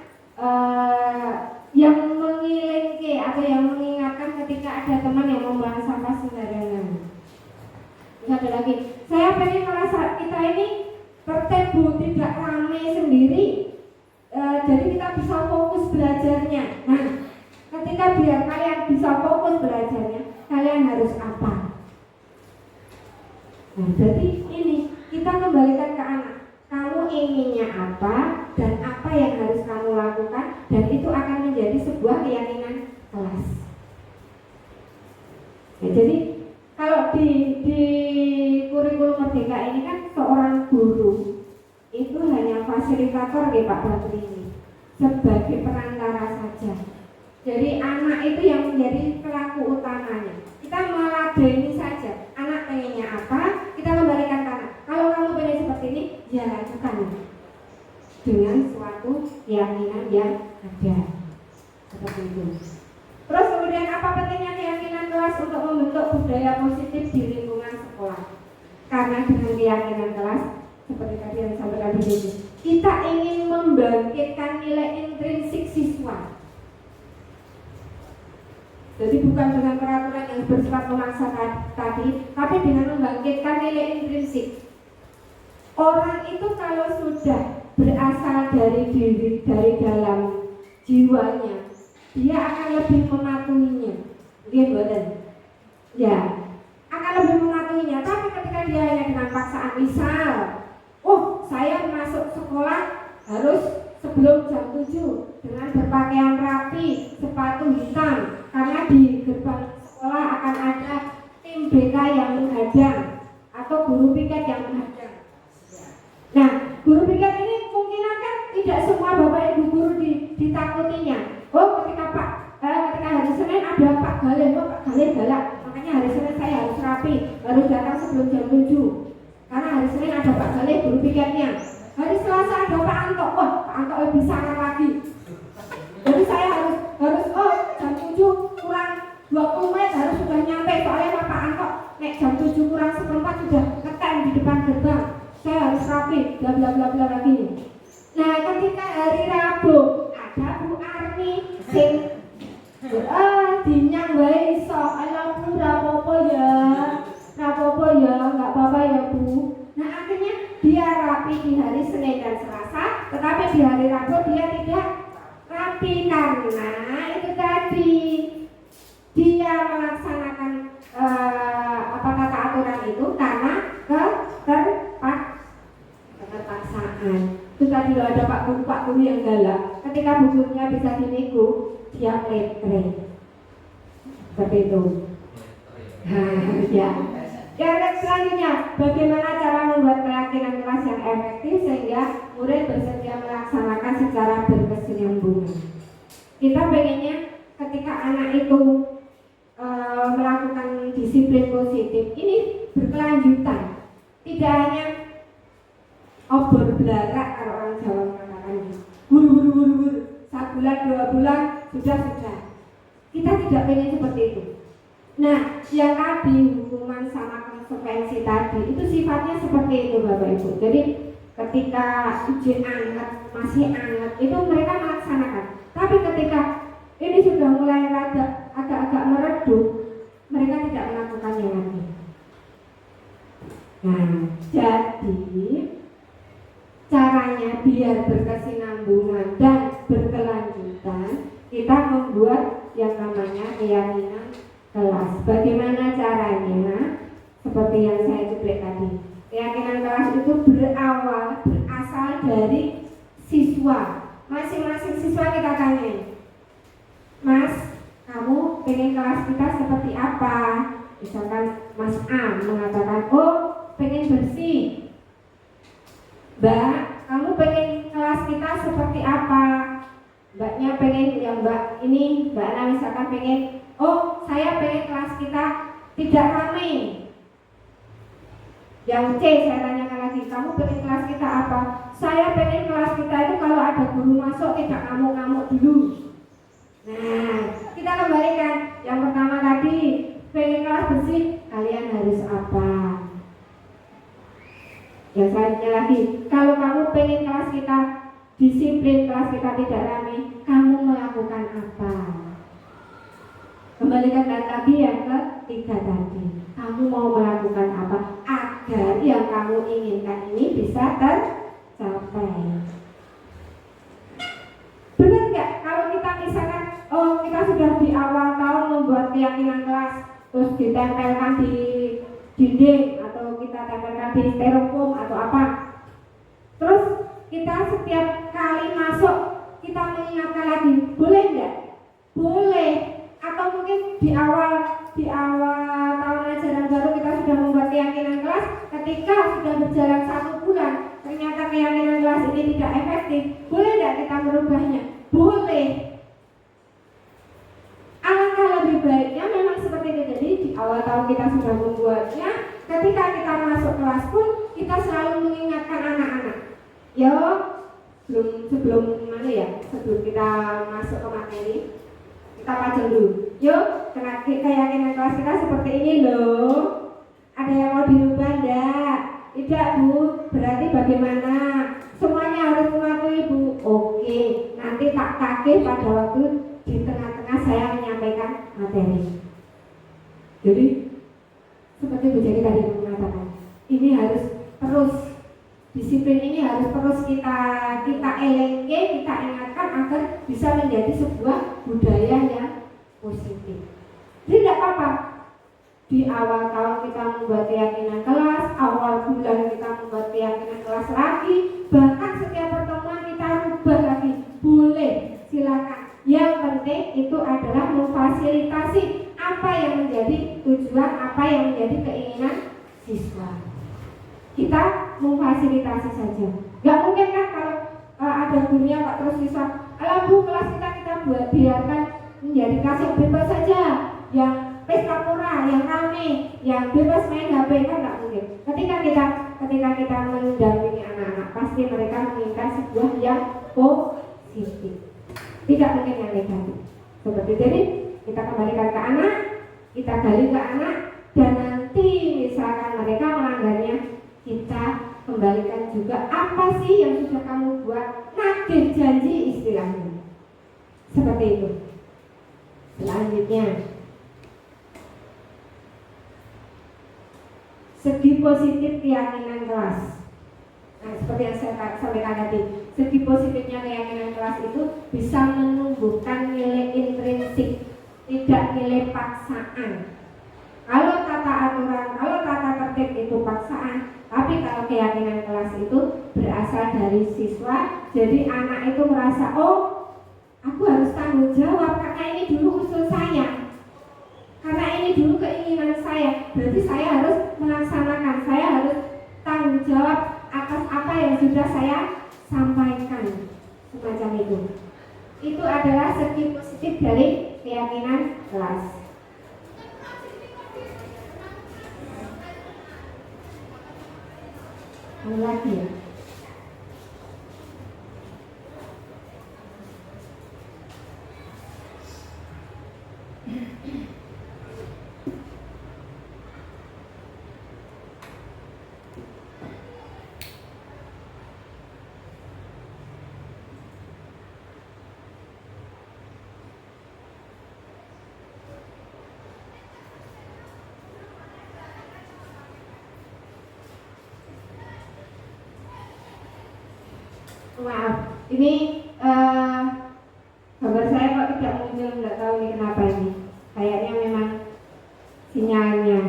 Speaker 4: yang mengilingke atau yang mengingatkan ketika ada teman yang membuang sampah sembarangan. Terus ada lagi, saya pengen kelas kita ini tertib Bu, tidak ramai sendiri. Jadi kita bisa fokus belajarnya. Nah, ketika biar kalian bisa fokus belajarnya, kalian harus apa? Nah, berarti ini kita kembalikan ke anak. Kamu inginnya apa dan apa yang harus kamu lakukan, dan itu akan menjadi sebuah keyakinan kelas. Nah, jadi kalau di kurikulum Merdeka ini kan seorang guru itu hanya fasilitator ya Pak Batri ini, sebagai perantara saja. Jadi anak itu yang menjadi pelaku utamanya. Kita meladeni saja. Anak pengennya apa, kita kembalikan ke anak. Kalau kamu pengen seperti ini, ya lakukan dengan suatu keyakinan yang ada. Seperti itu. Terus kemudian apa pentingnya keyakinan kelas untuk membentuk budaya positif di lingkungan sekolah? Karena dengan keyakinan kelas, seperti tadi yang disampaikan di sini, kita ingin membangkitkan nilai intrinsik siswa. Jadi bukan dengan peraturan yang bersifat memaksa tadi, tapi dengan membangkitkan nilai intrinsik. Orang itu kalau sudah berasal dari diri, dari dalam jiwanya, dia akan lebih mematuhinya. Dia benar. Ya, akan lebih mematuhinya. Tapi ketika dia hanya dengan paksaan, misal, oh saya masuk sekolah harus sebelum jam 7 dengan berpakaian rapi, sepatu hitam, karena di gerbang sekolah akan ada tim BK yang menghadang atau guru piket yang menghadang. Nah, guru piket ini kemungkinan kan tidak semua bapak ibu guru ditakutinya. Oh, ketika hari Senin ada Pak Galih, oh Pak Galih galak, makanya hari Senin saya harus rapi, harus datang sebelum jam 7. Karena hari Senin ada Pak Galih guru piketnya. Hari Selasa ada Pak Anto, wah Pak Anto lebih sangar lagi. Jadi saya harus jam 7 kurang 20 menit harus sudah nyampe, soalnya Pak Anto nek jam 7 kurang 1/4 sudah ngetem di depan gerbang. Saya harus rapi, bla bla bla bla lagi. Nah, ketika hari Rabu ada Bu Arni sing dinyang wae iso, ala Bu rapopo ya, enggak apa-apa ya Bu. Nah, akhirnya dia rapi di hari Senin dan Selasa, tetapi di hari Rabu dia tidak rapi karena itu tadi dia melaksanakan tata aturan itu karena keterpaksaan. Itu tadi loh, ada Pak Guru yang galak. Ketika bukunya bisa dinego, dia kletre. Seperti itu. Ya. Yang selanjutnya, bagaimana cara membuat keyakinan kelas yang efektif sehingga murid bersedia melaksanakan secara berkesinambungan. Kita pengennya ketika anak itu melakukan disiplin positif ini berkelanjutan, tidak hanya obor belarak kalau orang Jawa mengatakan buru-buru sebulan 2 bulan sudah. Kita tidak pengen seperti itu. Nah, yang tadi hukuman sama konsekuensi tadi itu sifatnya seperti itu Bapak Ibu. Jadi ketika ujian masih hangat itu mereka melaksanakan. Tapi ketika ini sudah mulai agak-agak meredup, mereka tidak melakukannya lagi. Nah, jadi caranya biar berkesinambungan dan berkelanjutan, kita membuat yang namanya keyakinan kelas. Bagaimana caranya? Seperti yang saya cuplik tadi. Keyakinan kelas itu berasal dari siswa. Masing-masing siswa kita tanya, Mas, kamu pengen kelas kita seperti apa? Misalkan Mas A mengatakan, oh pengen bersih. Mbak, kamu pengen kelas kita seperti apa? ini Mbak Ana misalkan pengen, oh saya pengen kelas kita tidak ramai. Yang C saya tanyakan lagi, kamu pengen kelas kita apa? Saya pengen kelas kita itu kalau ada guru masuk tidak ngamuk-ngamuk dulu. Nah, kita kembalikan. Yang pertama tadi, pengen kelas bersih, kalian harus apa? Yang selanjutnya lagi, kalau kamu pengen kelas kita disiplin, kelas kita tidak ramai, kamu melakukan apa? Kembalikan lagi yang ketiga tadi, kamu mau melakukan apa agar yang kamu inginkan ini bisa tercapai? Benar nggak kalau kita misalkan, oh kita sudah di awal tahun membuat keyakinan kelas, terus ditempelkan di dinding atau kita tempelkan di styrofoam atau apa, terus kita setiap kali masuk kita mengingatkan lagi, boleh nggak? Boleh. Atau mungkin di awal tahun ajaran baru kita sudah membuat keyakinan kelas, ketika sudah berjalan 1 bulan ternyata keyakinan kelas ini tidak efektif, boleh nggak kita merubahnya? Boleh. Alangkah lebih baiknya memang seperti itu. Jadi di awal tahun kita sudah membuatnya, ketika kita masuk kelas pun kita selalu mengingatkan anak-anak. Yo, sebelum kita masuk ke materi, kita pajang dulu. Yuk, keyakinan kelas kita seperti ini loh. Ada yang mau dirubah enggak? Tidak Bu, berarti bagaimana? Semuanya harus mematuhi Bu. Oke, nanti tak kaget pada waktu di tengah-tengah saya menyampaikan materi. Jadi seperti Bu Jaki tadi mengatakan, ini harus terus, disiplin ini harus terus kita elengke, kita ingatkan agar bisa menjadi sebuah budaya yang positif. Jadi tidak apa-apa di awal tahun kita membuat keyakinan kelas, awal bulan kita membuat keyakinan kelas lagi, bahkan setiap pertemuan kita rubah lagi, boleh, silakan. Yang penting itu adalah memfasilitasi apa yang menjadi tujuan, apa yang menjadi keinginan siswa. Kita memfasilitasi saja. Gak mungkin kan kalau ada gurunya Pak terus siswa, alah Bu, kelas kita biarkan menjadi kelas yang bebas saja, yang pesta pora, yang rame, yang bebas main HP, kan gak mungkin. Ketika kita mendampingi anak-anak, pasti mereka menginginkan sebuah yang positif, tidak mungkin yang negatif. Seperti jadi kita kembalikan ke anak, kita gali ke anak, dan nanti misalkan mereka melanggarnya, kita kembalikan juga apa sih yang sudah kamu buat, nagih janji istilahnya. Seperti itu. Selanjutnya, segi positif keyakinan kelas. Nah, seperti yang saya sampaikan tadi, segi positifnya keyakinan kelas itu bisa menumbuhkan nilai intrinsik, tidak nilai paksaan. Kalau tata aturan, kalau tata tertib itu paksaan, tapi kalau keyakinan kelas itu berasal dari siswa, jadi anak itu merasa, oh aku harus tanggung jawab karena ini dulu usul saya, karena ini dulu keinginan saya, berarti saya harus melaksanakan, saya harus tanggung jawab atas apa yang sudah saya sampaikan, semacam itu. Itu adalah segi positif dari keyakinan kelas. Lagi ya. Maaf, ini gambar saya kok tidak muncul, nggak tahu ini kenapa ini. Kayaknya memang sinyalnya.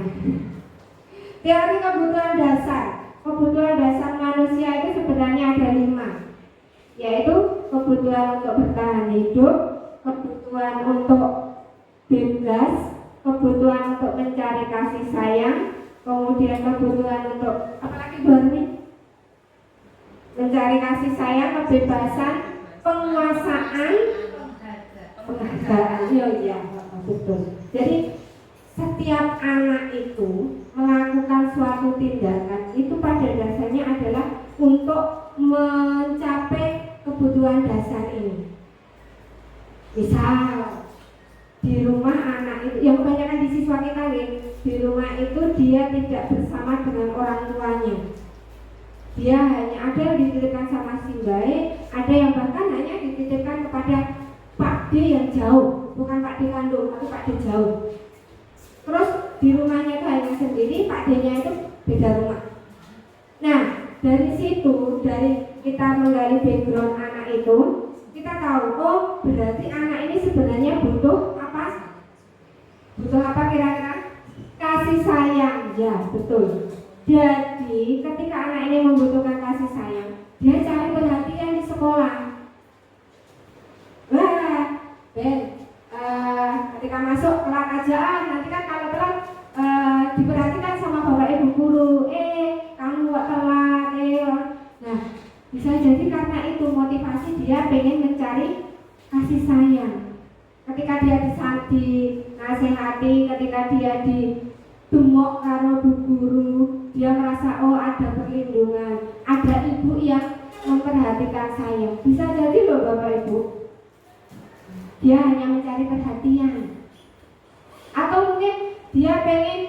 Speaker 4: Teori kebutuhan dasar. Kebutuhan dasar manusia itu sebenarnya ada 5, yaitu kebutuhan untuk bertahan hidup, kebutuhan untuk bebas, kebutuhan untuk mencari kasih sayang, kemudian kebutuhan untuk apalagi nih? Mencari kasih sayang, kebebasan, penguasaan, penghargaan. Iya, betul. Jadi setiap anak itu melakukan suatu tindakan itu pada dasarnya adalah untuk mencapai kebutuhan dasar ini. Misal di rumah anak itu, yang kebanyakan di siswa kita nih, di rumah itu dia tidak bersama dengan orang tuanya. Dia hanya ada yang dititipkan sama si baik, ada yang bahkan hanya dititipkan kepada Pak D yang jauh, bukan Pak D kandung, tapi Pak D jauh. Terus di rumahnya itu hanya sendiri, Pak D-nya itu beda rumah. Nah, dari situ, dari kita menggali background anak itu, kita tahu, oh berarti anak ini sebenarnya butuh apa? Butuh apa kira-kira? Kasih sayang, ya betul. Jadi ketika anak ini membutuhkan kasih sayang, dia cari perhatian di sekolah. Wah, Ben, ketika masuk telat aja, nanti kan kalau telat diperhatikan sama bapak ibu guru. Kamu kok telat? Nah, bisa jadi karena itu motivasi dia pengen mencari kasih sayang. Ketika dia dinasehati, ketika dia ditungok karo bu guru, dia merasa oh ada perlindungan, ada ibu yang memperhatikan saya. Bisa jadi loh bapak ibu, dia hanya mencari perhatian, atau mungkin dia pengen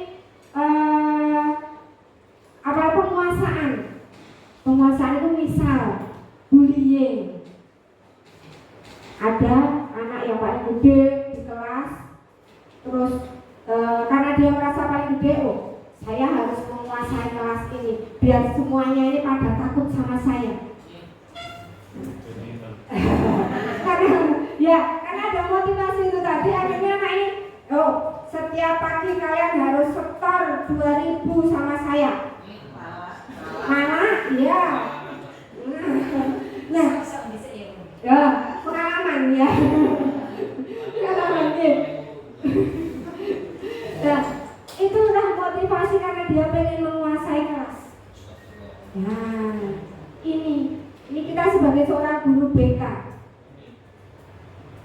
Speaker 4: penguasaan itu misal bullying. Ada anak yang paling gede di kelas, terus karena dia merasa paling gede, oh saya harus menguasai kelas ini biar semuanya ini pada takut sama saya. karena ada motivasi itu tadi, akhirnya anak ini, oh setiap pagi kalian harus setor 2.000 sama saya. Mana? Ya. Nah, ya pengalaman ya. Pengalaman ya. Nah, itulah motivasi karena dia pengen menguasai kelas. Nah, ini kita sebagai seorang guru BK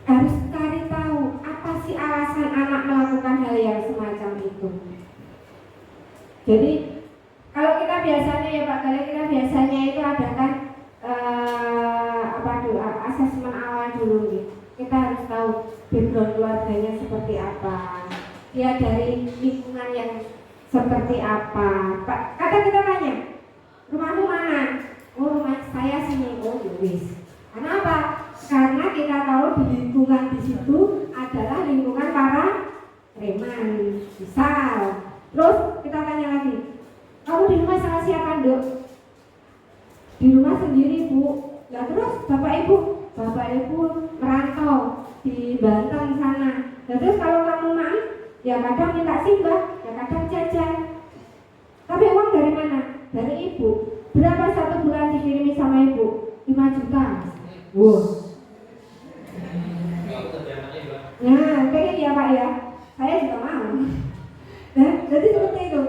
Speaker 4: harus cari tahu apa sih alasan anak melakukan hal yang semacam itu. Jadi kalau kita biasanya ya Pak Gale, kita biasanya itu adakan asesmen awal dulu gitu. Kita harus tahu background keluarganya seperti apa, dia dari lingkungan yang seperti apa. Pak, kadang kita tanya, rumahmu mana? Oh rumah saya sini. Oh wis. Kenapa? Karena kita tahu di lingkungan di situ adalah lingkungan para preman, misal. Terus kita tanya lagi, kamu di rumah sama siapa, Dok? Di rumah sendiri, Bu. Lah terus bapak ibu merantau di Banten sana. Lah terus kalau kamu main, ya kadang minta simbah, ya kadang jajan. Tapi uang dari mana? Dari ibu. Berapa satu bulan dikirimi sama ibu? 5 juta. Wow. Nah, pengen ya Pak ya. Saya juga mau. Nah, jadi seperti itu.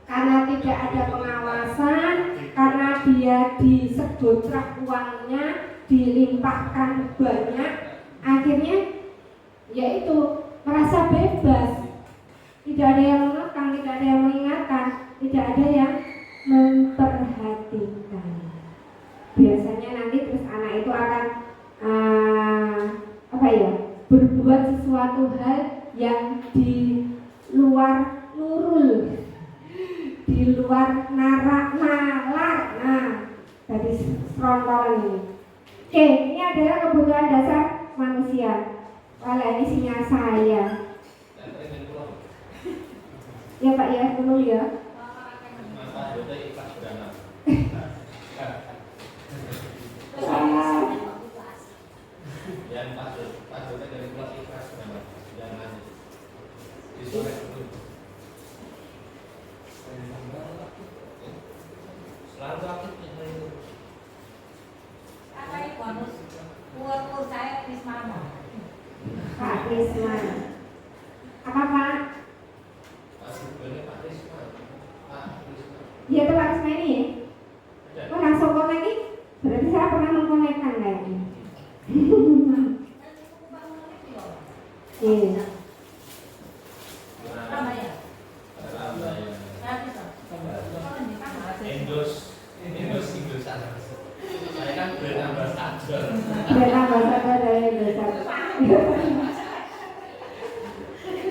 Speaker 4: Karena tidak ada pengawasan, karena dia disegotrak uangnya, dilimpahkan banyak, akhirnya yaitu merasa bebas. Tidak ada yang mengekang, tidak ada yang mengingatkan, tidak ada yang memperhatikan. Biasanya nanti terus anak itu akan berbuat sesuatu hal yang di luar nurul, di luar nalar. Nah, dari frontal ini. Oke, ini adalah kebutuhan dasar manusia. Kalau ini sinyal saya. Ya Pak ya, tolong ya. Pak Risma. Apa Pak? Iya itu Pak Risma ini ya? Oh langsung konek ini? Berarti saya pernah mengkonekkan kayaknya.
Speaker 6: Ini harus Indosat. Saya kan brand ambassador.
Speaker 4: Brand ambassador dari Indosat.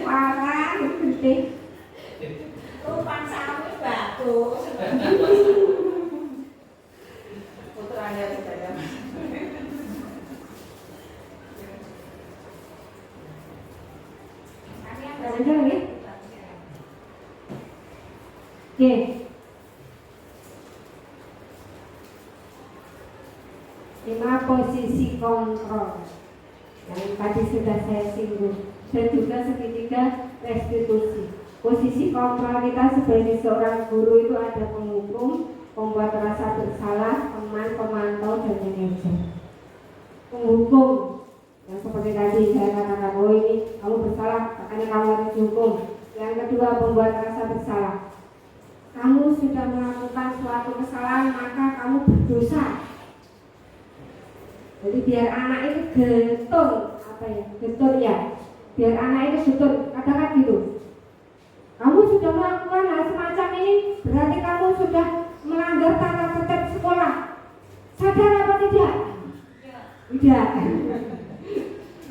Speaker 4: Warna gede.
Speaker 9: Tumpang sawi bagus. Putranya saudara.
Speaker 4: Lanjut lagi. Oke. Lima posisi kontrol yang tadi sudah saya singgung, dan juga segitiga restitusi. Posisi kontrol kita sebagai seorang guru itu ada penghukum, pembuat rasa bersalah, teman, pemantau, dan manajer. Penghukum yang seperti tadi saya katakan, oh ini kamu bersalah, makanya kamu harus dihukum. Yang kedua, pembuat rasa bersalah. Kamu sudah melakukan suatu kesalahan, maka kamu berdosa. Jadi biar anak itu getun, getun ya. Biar anak itu getun, katakan gitu. Kamu sudah melakukan hal semacam ini, berarti kamu sudah melanggar tata tertib sekolah. Sadar apa tidak? Tidak.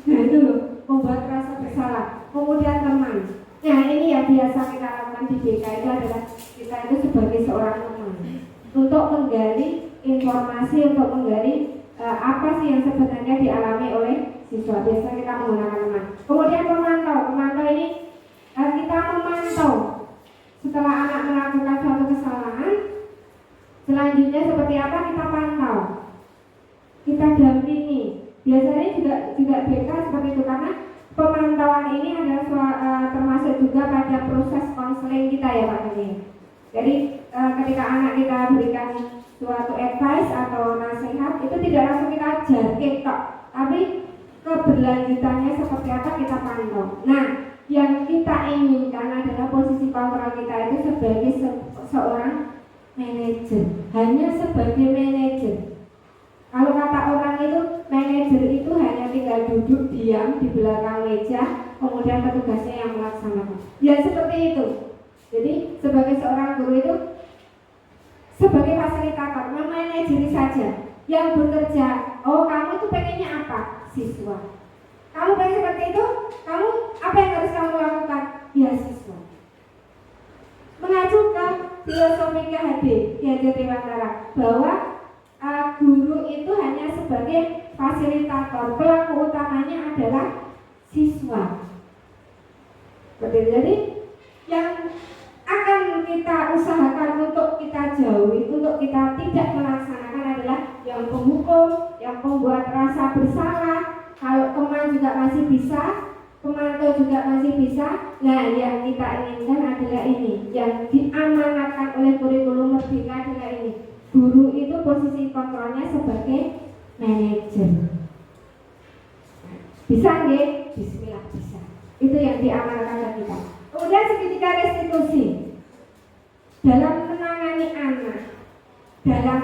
Speaker 4: Nah itu loh, membuat rasa bersalah. Kemudian teman. Nah ini yang biasa kita lakukan di BK itu adalah kita itu sebagai seorang teman untuk menggali informasi, untuk menggali apa sih yang sebenarnya dialami oleh siswa. Biasa kita menggunakan teman. Kemudian pemantau. Pemantau ini kita memantau setelah anak melakukan suatu kesalahan. Selanjutnya seperti apa kita pantau, kita dampingi. Biasanya juga BK seperti itu, karena pemantauan ini adalah termasuk juga pada proses konseling kita ya Pak Kini. Jadi ketika anak kita berikan suatu advice atau nasihat, itu tidak langsung kita ajar tok, tapi keberlanjutannya seperti apa kita pantau. Nah, yang kita inginkan adalah posisi kontrol kita itu sebagai seorang manajer, hanya sebagai manajer. Kalau kata orang itu, manajer itu hanya tinggal duduk diam di belakang meja, kemudian petugasnya yang melaksanakan. Ya seperti itu. Jadi sebagai seorang guru itu sebagai fasilitator, memanajeri saja. Yang bekerja, oh kamu itu pengennya apa? Siswa. Kamu pengen seperti itu? Kamu apa yang harus kamu lakukan? Ya siswa. Mengacu ke filosofi KHD Ki Hajar Dewantara bahwa guru itu hanya sebagai fasilitator, pelaku utamanya adalah siswa. Jadi yang akan kita usahakan untuk kita jauhi, untuk kita tidak melaksanakan adalah yang penghukum, yang membuat rasa bersalah. Kalau teman juga masih bisa, pemantau juga masih bisa. Nah, yang kita inginkan adalah ini, yang diamanatkan oleh kurikulum Merdeka adalah ini. Guru itu posisi kontrolnya sebagai manajer. Bisa nggih? Bismillah bisa. Itu yang diamanatkan kita. Kemudian segitiga restitusi. Dalam menangani anak, dalam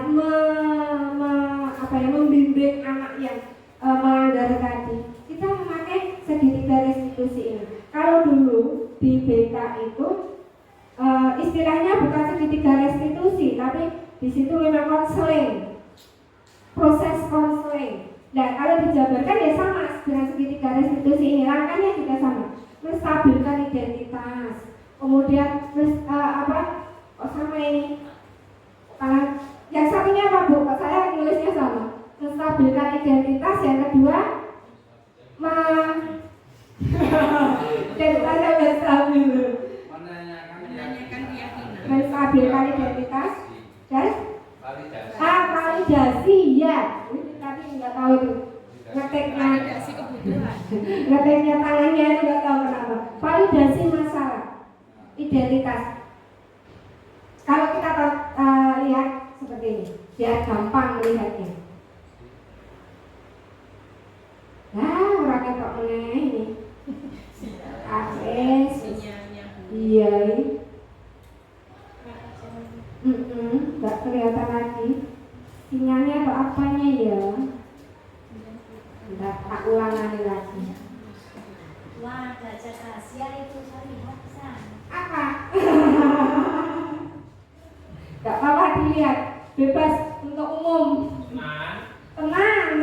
Speaker 4: membimbing anak yang melanggar tadi, kita memakai segitiga restitusi ini. Kalau dulu di BK itu istilahnya bukan segitiga restitusi, tapi di situ memang konseling, proses konseling. Nah kalau dijabarkan ya sama dengan segitiga restitusi ini, langkahnya juga sama. Menstabilkan identitas, kemudian kok sama ini? Yang satunya apa Bu? Kok saya nulisnya sama? Menstabilkan identitas, yang kedua identitasnya menstabil. Menstabilkan identitas dan validasi ya. Ini tadi nggak tahu itu ngeteknya tangannya itu nggak tahu kenapa. Validasi masalah identitas. Kalau kita lihat seperti ini, biar gampang melihatnya. Nah, orang ketok meneh ini. Akses. Iya. Nggak kelihatan lagi. Sinyalnya atau apanya ya? Nggak, tak ulangan lagi.
Speaker 9: Wah, belajar Asia itu saya lihat sana.
Speaker 4: Apa? Gak apa-apa dilihat. bebas untuk umum. Tenang,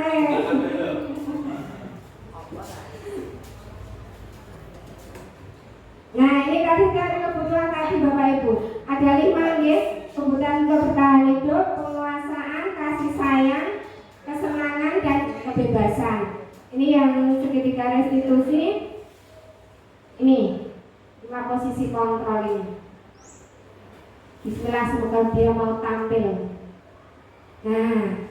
Speaker 4: Nah, ini tadi dari kebutuhan tadi Bapak Ibu. Ada 5 nggih, kebutuhan untuk bertahan hidup, penguasaan, kasih sayang, kesenangan dan kebebasan. Ini yang segitiga restitusi. Ini 5 posisi kontrol ini. Bismillah, semoga dia mau tampil. Nah,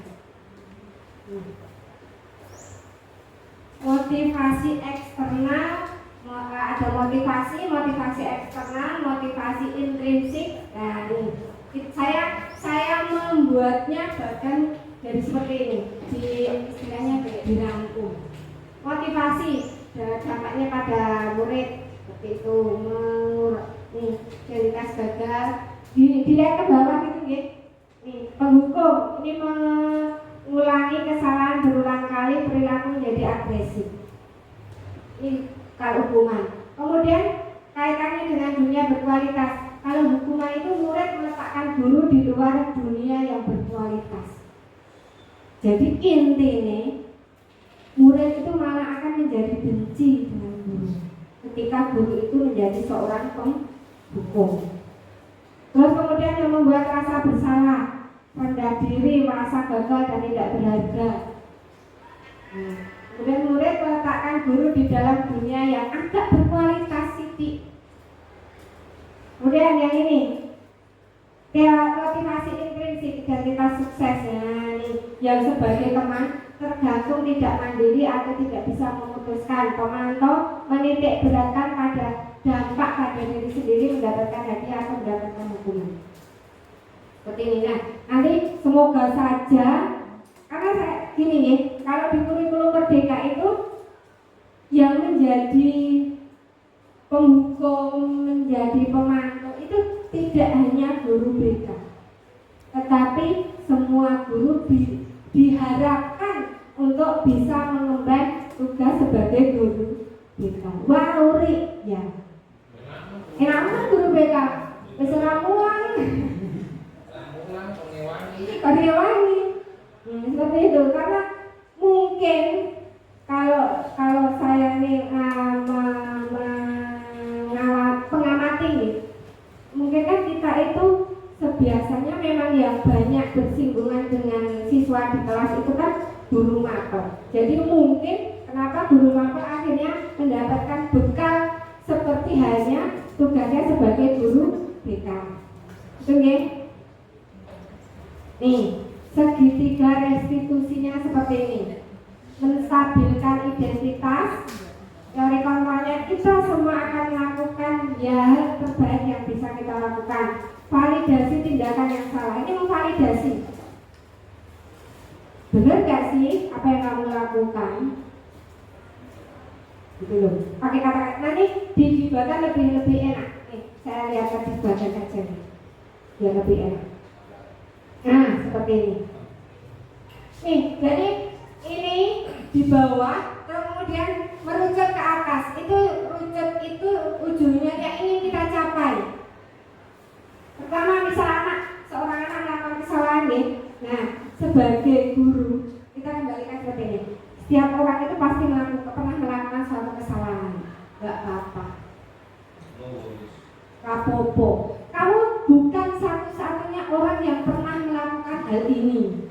Speaker 4: motivasi eksternal, ada motivasi eksternal, motivasi intrinsik. Nah, ini saya membuatnya bahkan dari seperti ini, di istilahnya kayak dirangkum. Motivasi dampaknya pada murid seperti itu, nih kualitas gagal, dilihat ke bawah gitu ya. Nih penghukum ini mengulangi kesalahan berulang kali, perilaku menjadi agresif. Ini kalau hukuman. Kemudian kaitannya dengan dunia berkualitas. Kalau hukuman itu murid meletakkan guru di luar dunia yang berkualitas. Jadi intinya murid itu malah akan menjadi benci dengan guru ketika guru itu menjadi seorang penghukum. Terus kemudian yang membuat rasa bersalah, rendah diri, merasa gagal dan tidak berharga. Kemudian murid meletakkan guru di dalam dunia yang agak berkualitas titik. Kemudian yang ini, motivasi intrinsik, identitas suksesnya yang sebagai teman tergantung, tidak mandiri atau tidak bisa memutuskan. Pemantau menitik beratkan pada dampak pada diri sendiri, mendapatkan hadiah atau mendapatkan hukuman. Seperti ini. Nah, nanti semoga saja, karena saya gini nih, kalau di kurikulum Merdeka itu yang menjadi penghukum, menjadi pemantau itu tidak hanya guru BK, tetapi semua guru diharapkan untuk bisa mengemban tugas sebagai guru BK. Wauri ya. Enak guru BK. Beseramuan. Karyawangi. Seperti itu, karena mungkin kalau saya nih pengamati nih, mungkin kan kita itu sebiasanya memang yang banyak bersinggungan dengan siswa di kelas itu kan guru mapel. Jadi mungkin kenapa guru mapel akhirnya mendapatkan bekal seperti halnya tugasnya sebagai guru BK. Itu nggih. Nih, segitiga restitusinya seperti ini. Menstabilkan identitas. Teori kontrolnya kita semua akan melakukan ya terbaik yang bisa kita lakukan. Validasi tindakan yang salah. Ini memvalidasi. Benar gak sih apa yang kamu lakukan? Gitu loh. Pakai kata-kata nanti dibuatkan lebih enak. Nih, saya lihat dibuatkan aja nih. Biar lebih enak. Nah, seperti ini. Nih, jadi ini di bawah, kemudian merucut ke atas. Rucut itu ujungnya yang ingin kita capai. Pertama, misal seorang anak melakukan kesalahan nih. Nah, sebagai guru kita kembalikan seperti ini. Setiap orang itu pasti pernah melakukan suatu kesalahan. Gak apa-apa. Rapopo. Kamu bukan satu-satunya orang yang pernah melakukan hal ini.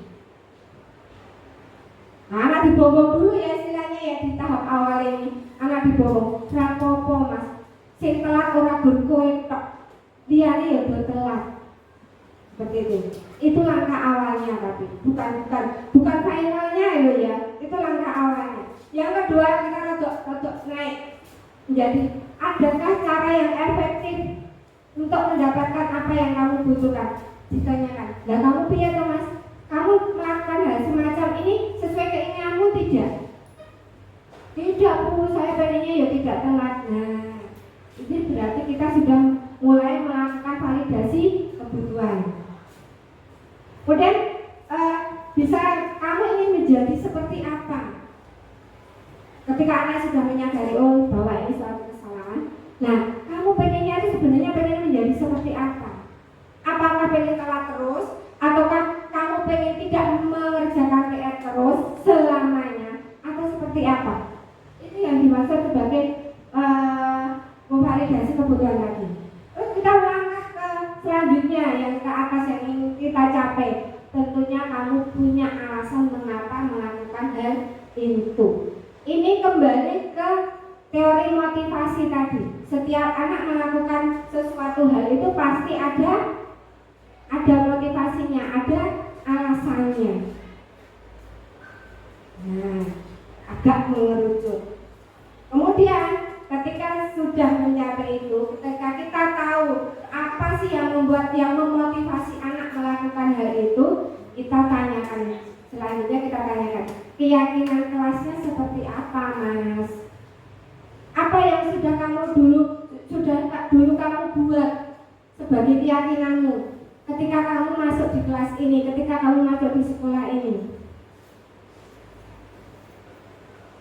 Speaker 4: Nah, anak dibobong dulu ya istilahnya ya di tahap awal ini. Anak dibobong. Rapopo mas. Sing telat ora berkoe tok. Dia nih ya telat. Seperti itu. Itu langkah awalnya tapi bukan finalnya loh ya. Itu langkah awalnya. Yang kedua kita rodok naik. Jadi adakah cara yang efektif untuk mendapatkan apa yang kamu butuhkan? Ditanyakan. Lah kamu piye toh mas? Kamu melakukan hal semacam ini sesuai keinginanmu tidak? Tidak bu, saya pengennya ya tidak telat. Nah, ini berarti kita sudah mulai melakukan validasi kebutuhan. Kemudian bisa kamu ingin menjadi seperti apa? Ketika anak sudah menyadari bahwa ini suatu kesalahan, nah kamu pengennya itu sebenarnya pengen menjadi seperti apa? Apakah pengen telat terus, ataukah pasti ada motivasinya, ada alasannya. Nah, agak mengerucut. Kemudian ketika sudah mencapai itu, ketika kita tahu apa sih yang memotivasi anak melakukan hal itu, kita tanyakan. Selanjutnya kita tanyakan, keyakinan kelasnya seperti apa, Mas? Apa yang sudah dulu kamu buat sebagai keyakinanmu ketika kamu masuk di kelas ini, ketika kamu masuk di sekolah ini?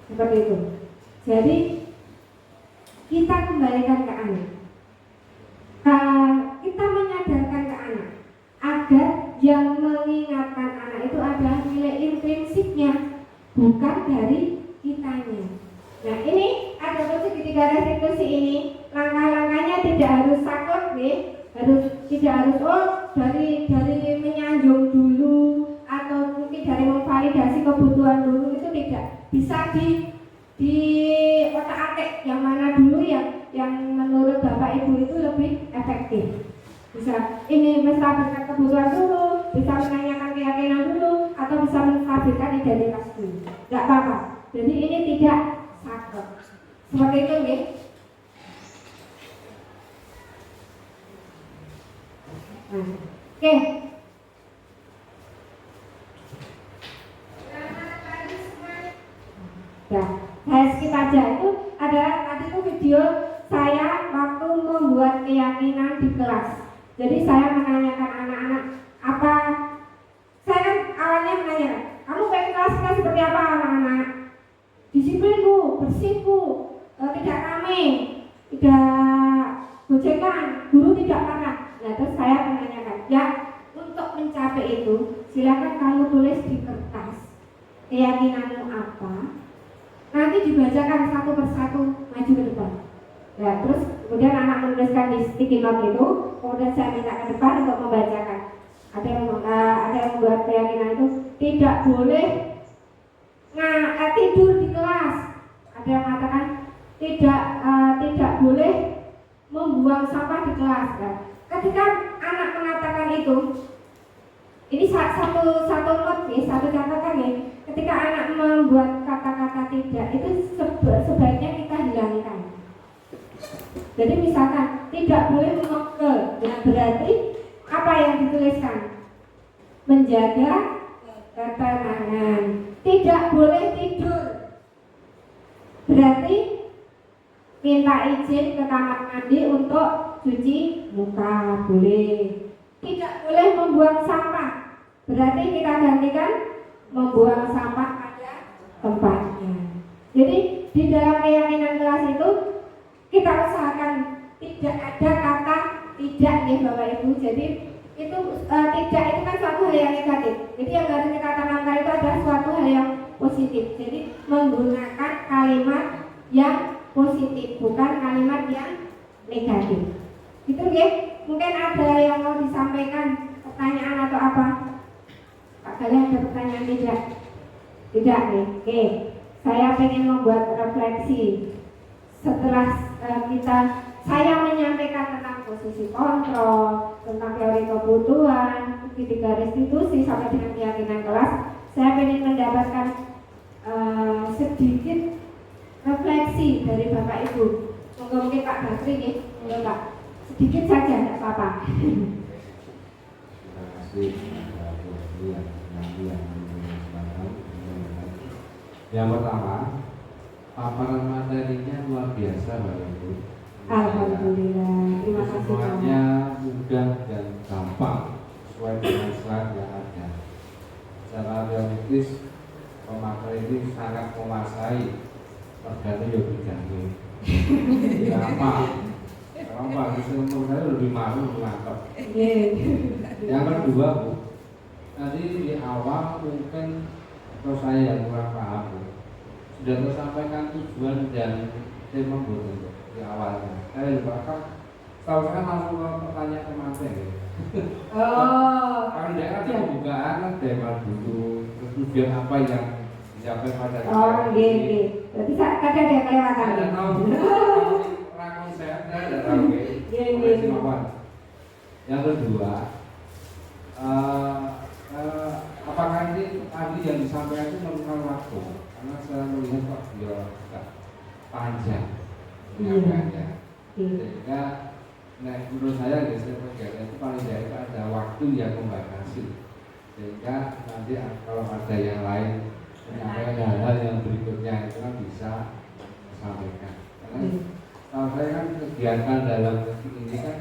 Speaker 4: Seperti itu. Jadi kita kembalikan ke anak. Kita menyadarkan ke anak agar yang mengingatkan anak itu adalah nilai intrinsiknya, bukan dari kitanya. Nah, ini ada segitiga restitusi ini. Langkah-langkahnya tidak harus takut, tidak harus dari menyanjung dulu atau mungkin dari memvalidasi kebutuhan dulu, itu tidak. Bisa di otak-atik yang mana dulu yang menurut Bapak Ibu itu lebih efektif. Bisa ini menstabilkan kebutuhan dulu, bisa menanyakan keyakinan dulu, atau bisa menstabilkan identitas dulu. Tidak apa-apa. Jadi ini tidak sakit. Seperti itu, ya. Oke. Ya, saya skip aja. Itu adalah tadi itu video saya waktu membuat keyakinan di kelas. Jadi saya menanyakan anak-anak apa. Saya kan awalnya menanyakan, kamu pengen kelasnya seperti apa anak-anak? Disiplinku, bersihku, tidak rame, tidak gojekan, guru tidak marah. Nah, terus saya menanyakan, ya untuk mencapai itu silakan kamu tulis di kertas keyakinanmu apa. Nanti dibacakan satu persatu maju ke depan. Ya, terus kemudian anak menuliskan di sticky note itu, kemudian saya minta ke depan untuk membacakan. Ada yang membuat keyakinan itu tidak boleh tidur di kelas. Ada yang mengatakan tidak boleh membuang sampah di kelas. Kan? Ketika anak mengatakan itu, ini satu note nih, satu catatan nih. Ketika anak membuat kata-kata tidak, itu sebaiknya kita hilangkan. Jadi misalkan tidak boleh mengekel, nah berarti apa yang dituliskan? Menjaga ketenangan. Tidak boleh tidur, berarti minta izin ke kamar mandi untuk cuci muka, boleh. Tidak boleh membuang sampah, berarti kita gantikan membuang sampah pada tempatnya. Jadi di dalam keyakinan kelas itu kita usahakan tidak ada kata tidak, ya Bapak Ibu. Jadi itu tidak itu kan suatu hal yang negatif. Jadi yang harus kita tanamkan itu adalah suatu hal yang positif. Jadi menggunakan kalimat yang positif, bukan kalimat yang negatif. Gitu ya. Mungkin ada yang mau disampaikan, pertanyaan atau apa? Pak kalian ada pertanyaan tidak? Tidak nih. Oke. Saya ingin membuat refleksi setelah saya menyampaikan tentang posisi kontrol, tentang teori kebutuhan, tiga restitusi sampai dengan keyakinan kelas. Saya ingin mendapatkan sedikit refleksi dari Bapak Ibu. Mungkin Pak Basri ya, monggo Pak. Sedikit saja, tidak apa-apa.
Speaker 2: Terima kasih. Yang pertama, paparan materinya luar biasa Bapak Ibu.
Speaker 4: Alhamdulillah, terima kasih.
Speaker 2: Semuanya mudah dan gampang sesuai dengan slide yang ada. Secara teoritis, pemateri ini sangat menguasai tergantung yang diganti. Kenapa? Kenapa? Menurut saya lebih malu mengangkat. Yang kedua Bu, tadi di awal mungkin atau saya yang kurang paham Bu, sudah tersampaikan tujuan dan tema Bu di awalnya. Saya lupa tahu saya langsung ke pertanyaan ke materi. Kalau tidak ada pembukaan kan tema dulu, tujuan apa yang dicapai pada
Speaker 4: iya. Berarti kadang ada yang kelewatan.
Speaker 2: ada tahu rakon saya ada tahu. Yang kedua, apakah ini tadi yang disampaikan itu memakan waktu? Karena saya melihat kok ya agak panjang penyampaiannya. Sehingga menurut saya itu paling tidak itu ada waktu yang membatasi. Sehingga nanti kalau ada yang lain menyampaikan hal-hal yang berikutnya itu kan bisa disampaikan. Karena kalau saya kan kegiatan dalam ini kan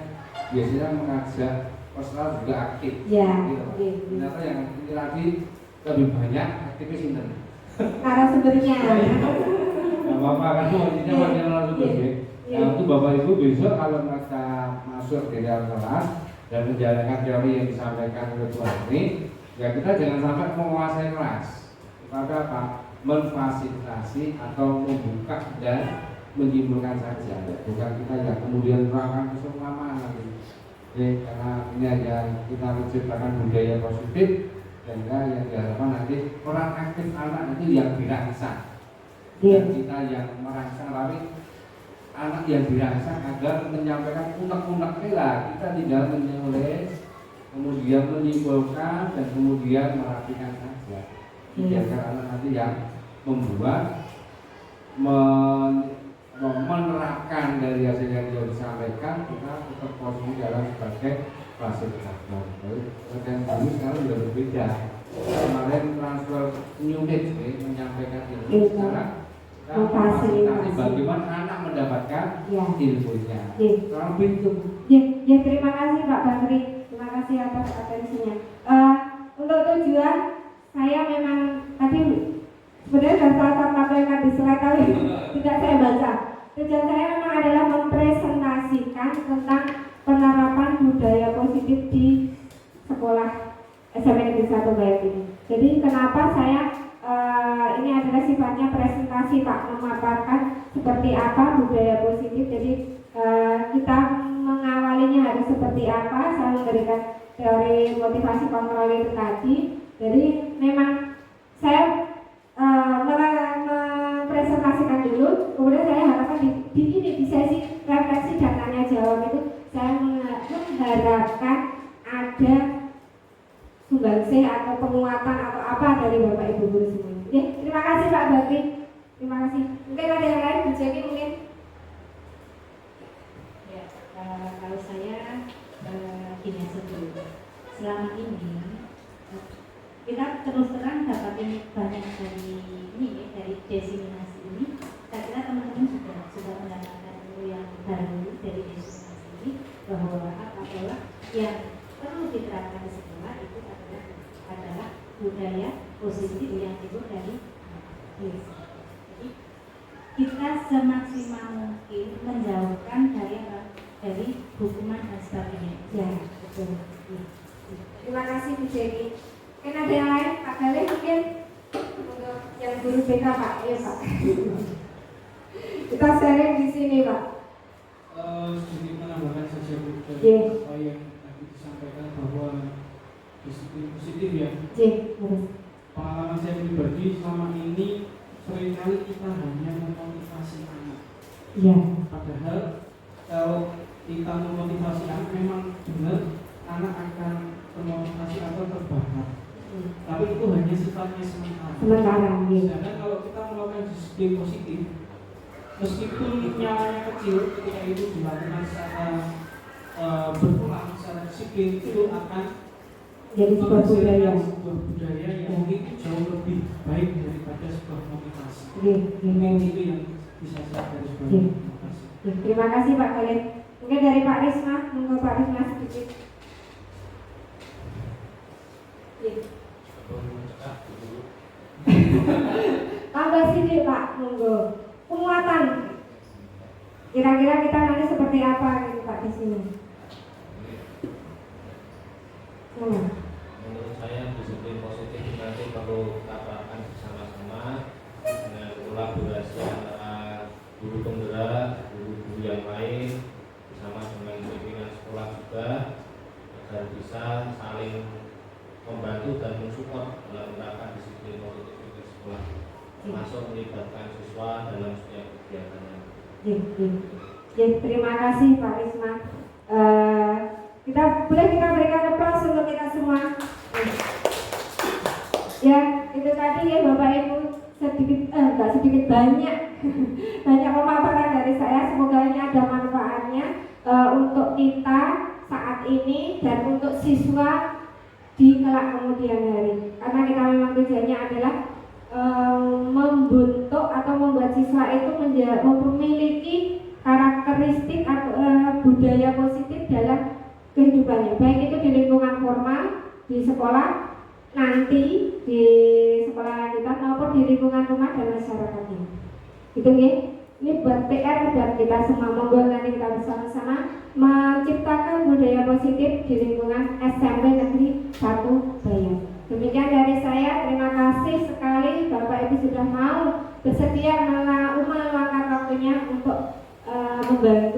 Speaker 2: biasanya mengajak personal juga aktif.
Speaker 4: Ya.
Speaker 2: Ternyata yang ini lagi lebih banyak aktifnya sinten.
Speaker 4: Narasumbernya.
Speaker 2: Gak apa-apa kan intinya banyak narasumber. Nah untuk Bapak Ibu besok kalau mereka masuk di dalam kelas dan menjalankan teori yang disampaikan oleh Tuhan ini, ya kita jangan sampai menguasai kelas. Kepada apa? Memfasilitasi atau membuka dan menyimpulkan saja. Bukan kita yang kemudian terangkan keseluruhan nanti. Jadi karena ini aja kita menciptakan budaya positif sehingga yang diharapkan nanti orang aktif anak itu yang dirangsang. Dan kita yang merangsang tapi anak yang dirangsang agar menyampaikan unek-uneknya lah. Kita tidak menulis, kemudian menyimpulkan dan kemudian merapikan saja. Biarkan anak nanti yang membuat menerapkan dari hasil yang dia disampaikan, kita tetap posisi dalam sebagai fasilitator. Dan dulu sekarang sudah berbeda. Kemarin transfer unit menyampaikan ilmu, sekarang kita memfasilitasi bagaimana anak mendapatkan ilmunya. Sekarang pintu.
Speaker 4: Ya, terima kasih Pak Bakri, terima kasih atas atensinya. Untuk tujuan saya memang tadi sebenarnya sudah salah sampaikan di slide tapi tidak saya baca. Tujuan saya memang adalah mempresentasikan tentang penerapan budaya positif di sekolah SMP Negeri 1 Bayat ini. Jadi kenapa saya ini adalah sifatnya presentasi Pak, memaparkan seperti apa budaya positif. Jadi kita mengawalinya harus seperti apa, saya memberikan teori motivasi kontrol itu tadi. Jadi memang saya mempresentasikan dulu, kemudian saya harapkan di sesi refleksi dan tanya jawab itu saya mengharapkan ada sumbangsih atau penguatan atau apa dari Bapak Ibu guru semuanya. Ya, terima kasih Pak Bakri, terima kasih. Mungkin ada yang lain, Bu Jeki mungkin.
Speaker 7: Ya, kalau saya gini sebelum selama ini kita terus terang dapatin banyak dari ini dari diseminasi ini. Saya kira teman-teman sudah mendapatkan ilmu yang baru dari diseminasi ini bahwa yang perlu diterapkan di sekolah itu adalah budaya positif yang timbul dari desa. Jadi kita semaksimal mungkin menjauhkan dari hukuman dan sebagainya.
Speaker 4: Ya, betul. Terima kasih Bu Jeki. Mungkin ada yang lain, Pak Galih mungkin untuk yang guru BK Pak, iya Pak. Kita sharing di sini Pak.
Speaker 6: Sedikit menambahkan saja apa yang tadi disampaikan bahwa disiplin positif ya. Pengalaman saya pribadi selama ini seringkali kita hanya memotivasi anak.
Speaker 4: Iya.
Speaker 6: Padahal kalau kita memotivasi anak memang benar anak akan termotivasi atau terbakar. Tapi itu hanya sifatnya sementara. Sedangkan kalau kita melakukan disiplin positif, meskipun nyawanya kecil, ketika itu dilakukan secara berulang secara disiplin itu akan
Speaker 4: jadi sebuah
Speaker 6: budaya yang mungkin jauh lebih baik daripada sebuah motivasi. Mungkin itu yang bisa saya garis bawahi.
Speaker 4: Terima kasih Pak Khalid. Mungkin dari Pak Risma, monggo Pak Risma sedikit. Tambah sedikit Pak, monggo. Penguatan. Kira-kira kita nanti seperti apa gitu Pak di sini?
Speaker 10: Menurut saya disiplin positif nanti perlu kita terapkan bersama-sama dengan kolaborasi antara guru penggerak, guru-guru yang lain bersama dengan pimpinan sekolah juga agar bisa saling membantu dan mensupport dalam menerapkan disiplin positif di sekolah, termasuk melibatkan siswa dalam setiap kegiatannya.
Speaker 4: Terima kasih Pak Risma. Boleh kita berikan aplaus untuk kita semua. Ya, itu tadi ya Bapak Ibu, enggak sedikit banyak pemaparan dari saya. Semoga ini ada manfaatnya untuk kita saat ini dan untuk siswa di kelak kemudian hari. Karena kita memang tujuannya adalah membentuk atau membuat siswa itu memiliki karakteristik atau budaya positif dalam kehidupannya, baik itu di lingkungan formal, di sekolah, nanti di sekolah lanjutan maupun di lingkungan rumah dan masyarakatnya. Gitu ya. Ini buat PR buat kita semua. Monggo nanti kita bersama-sama menciptakan budaya positif di lingkungan SMP Negeri 1 Bayan. Demikian dari saya. Terima kasih sekali Bapak Ibu sudah mau bersedia meluangkan waktunya untuk membantu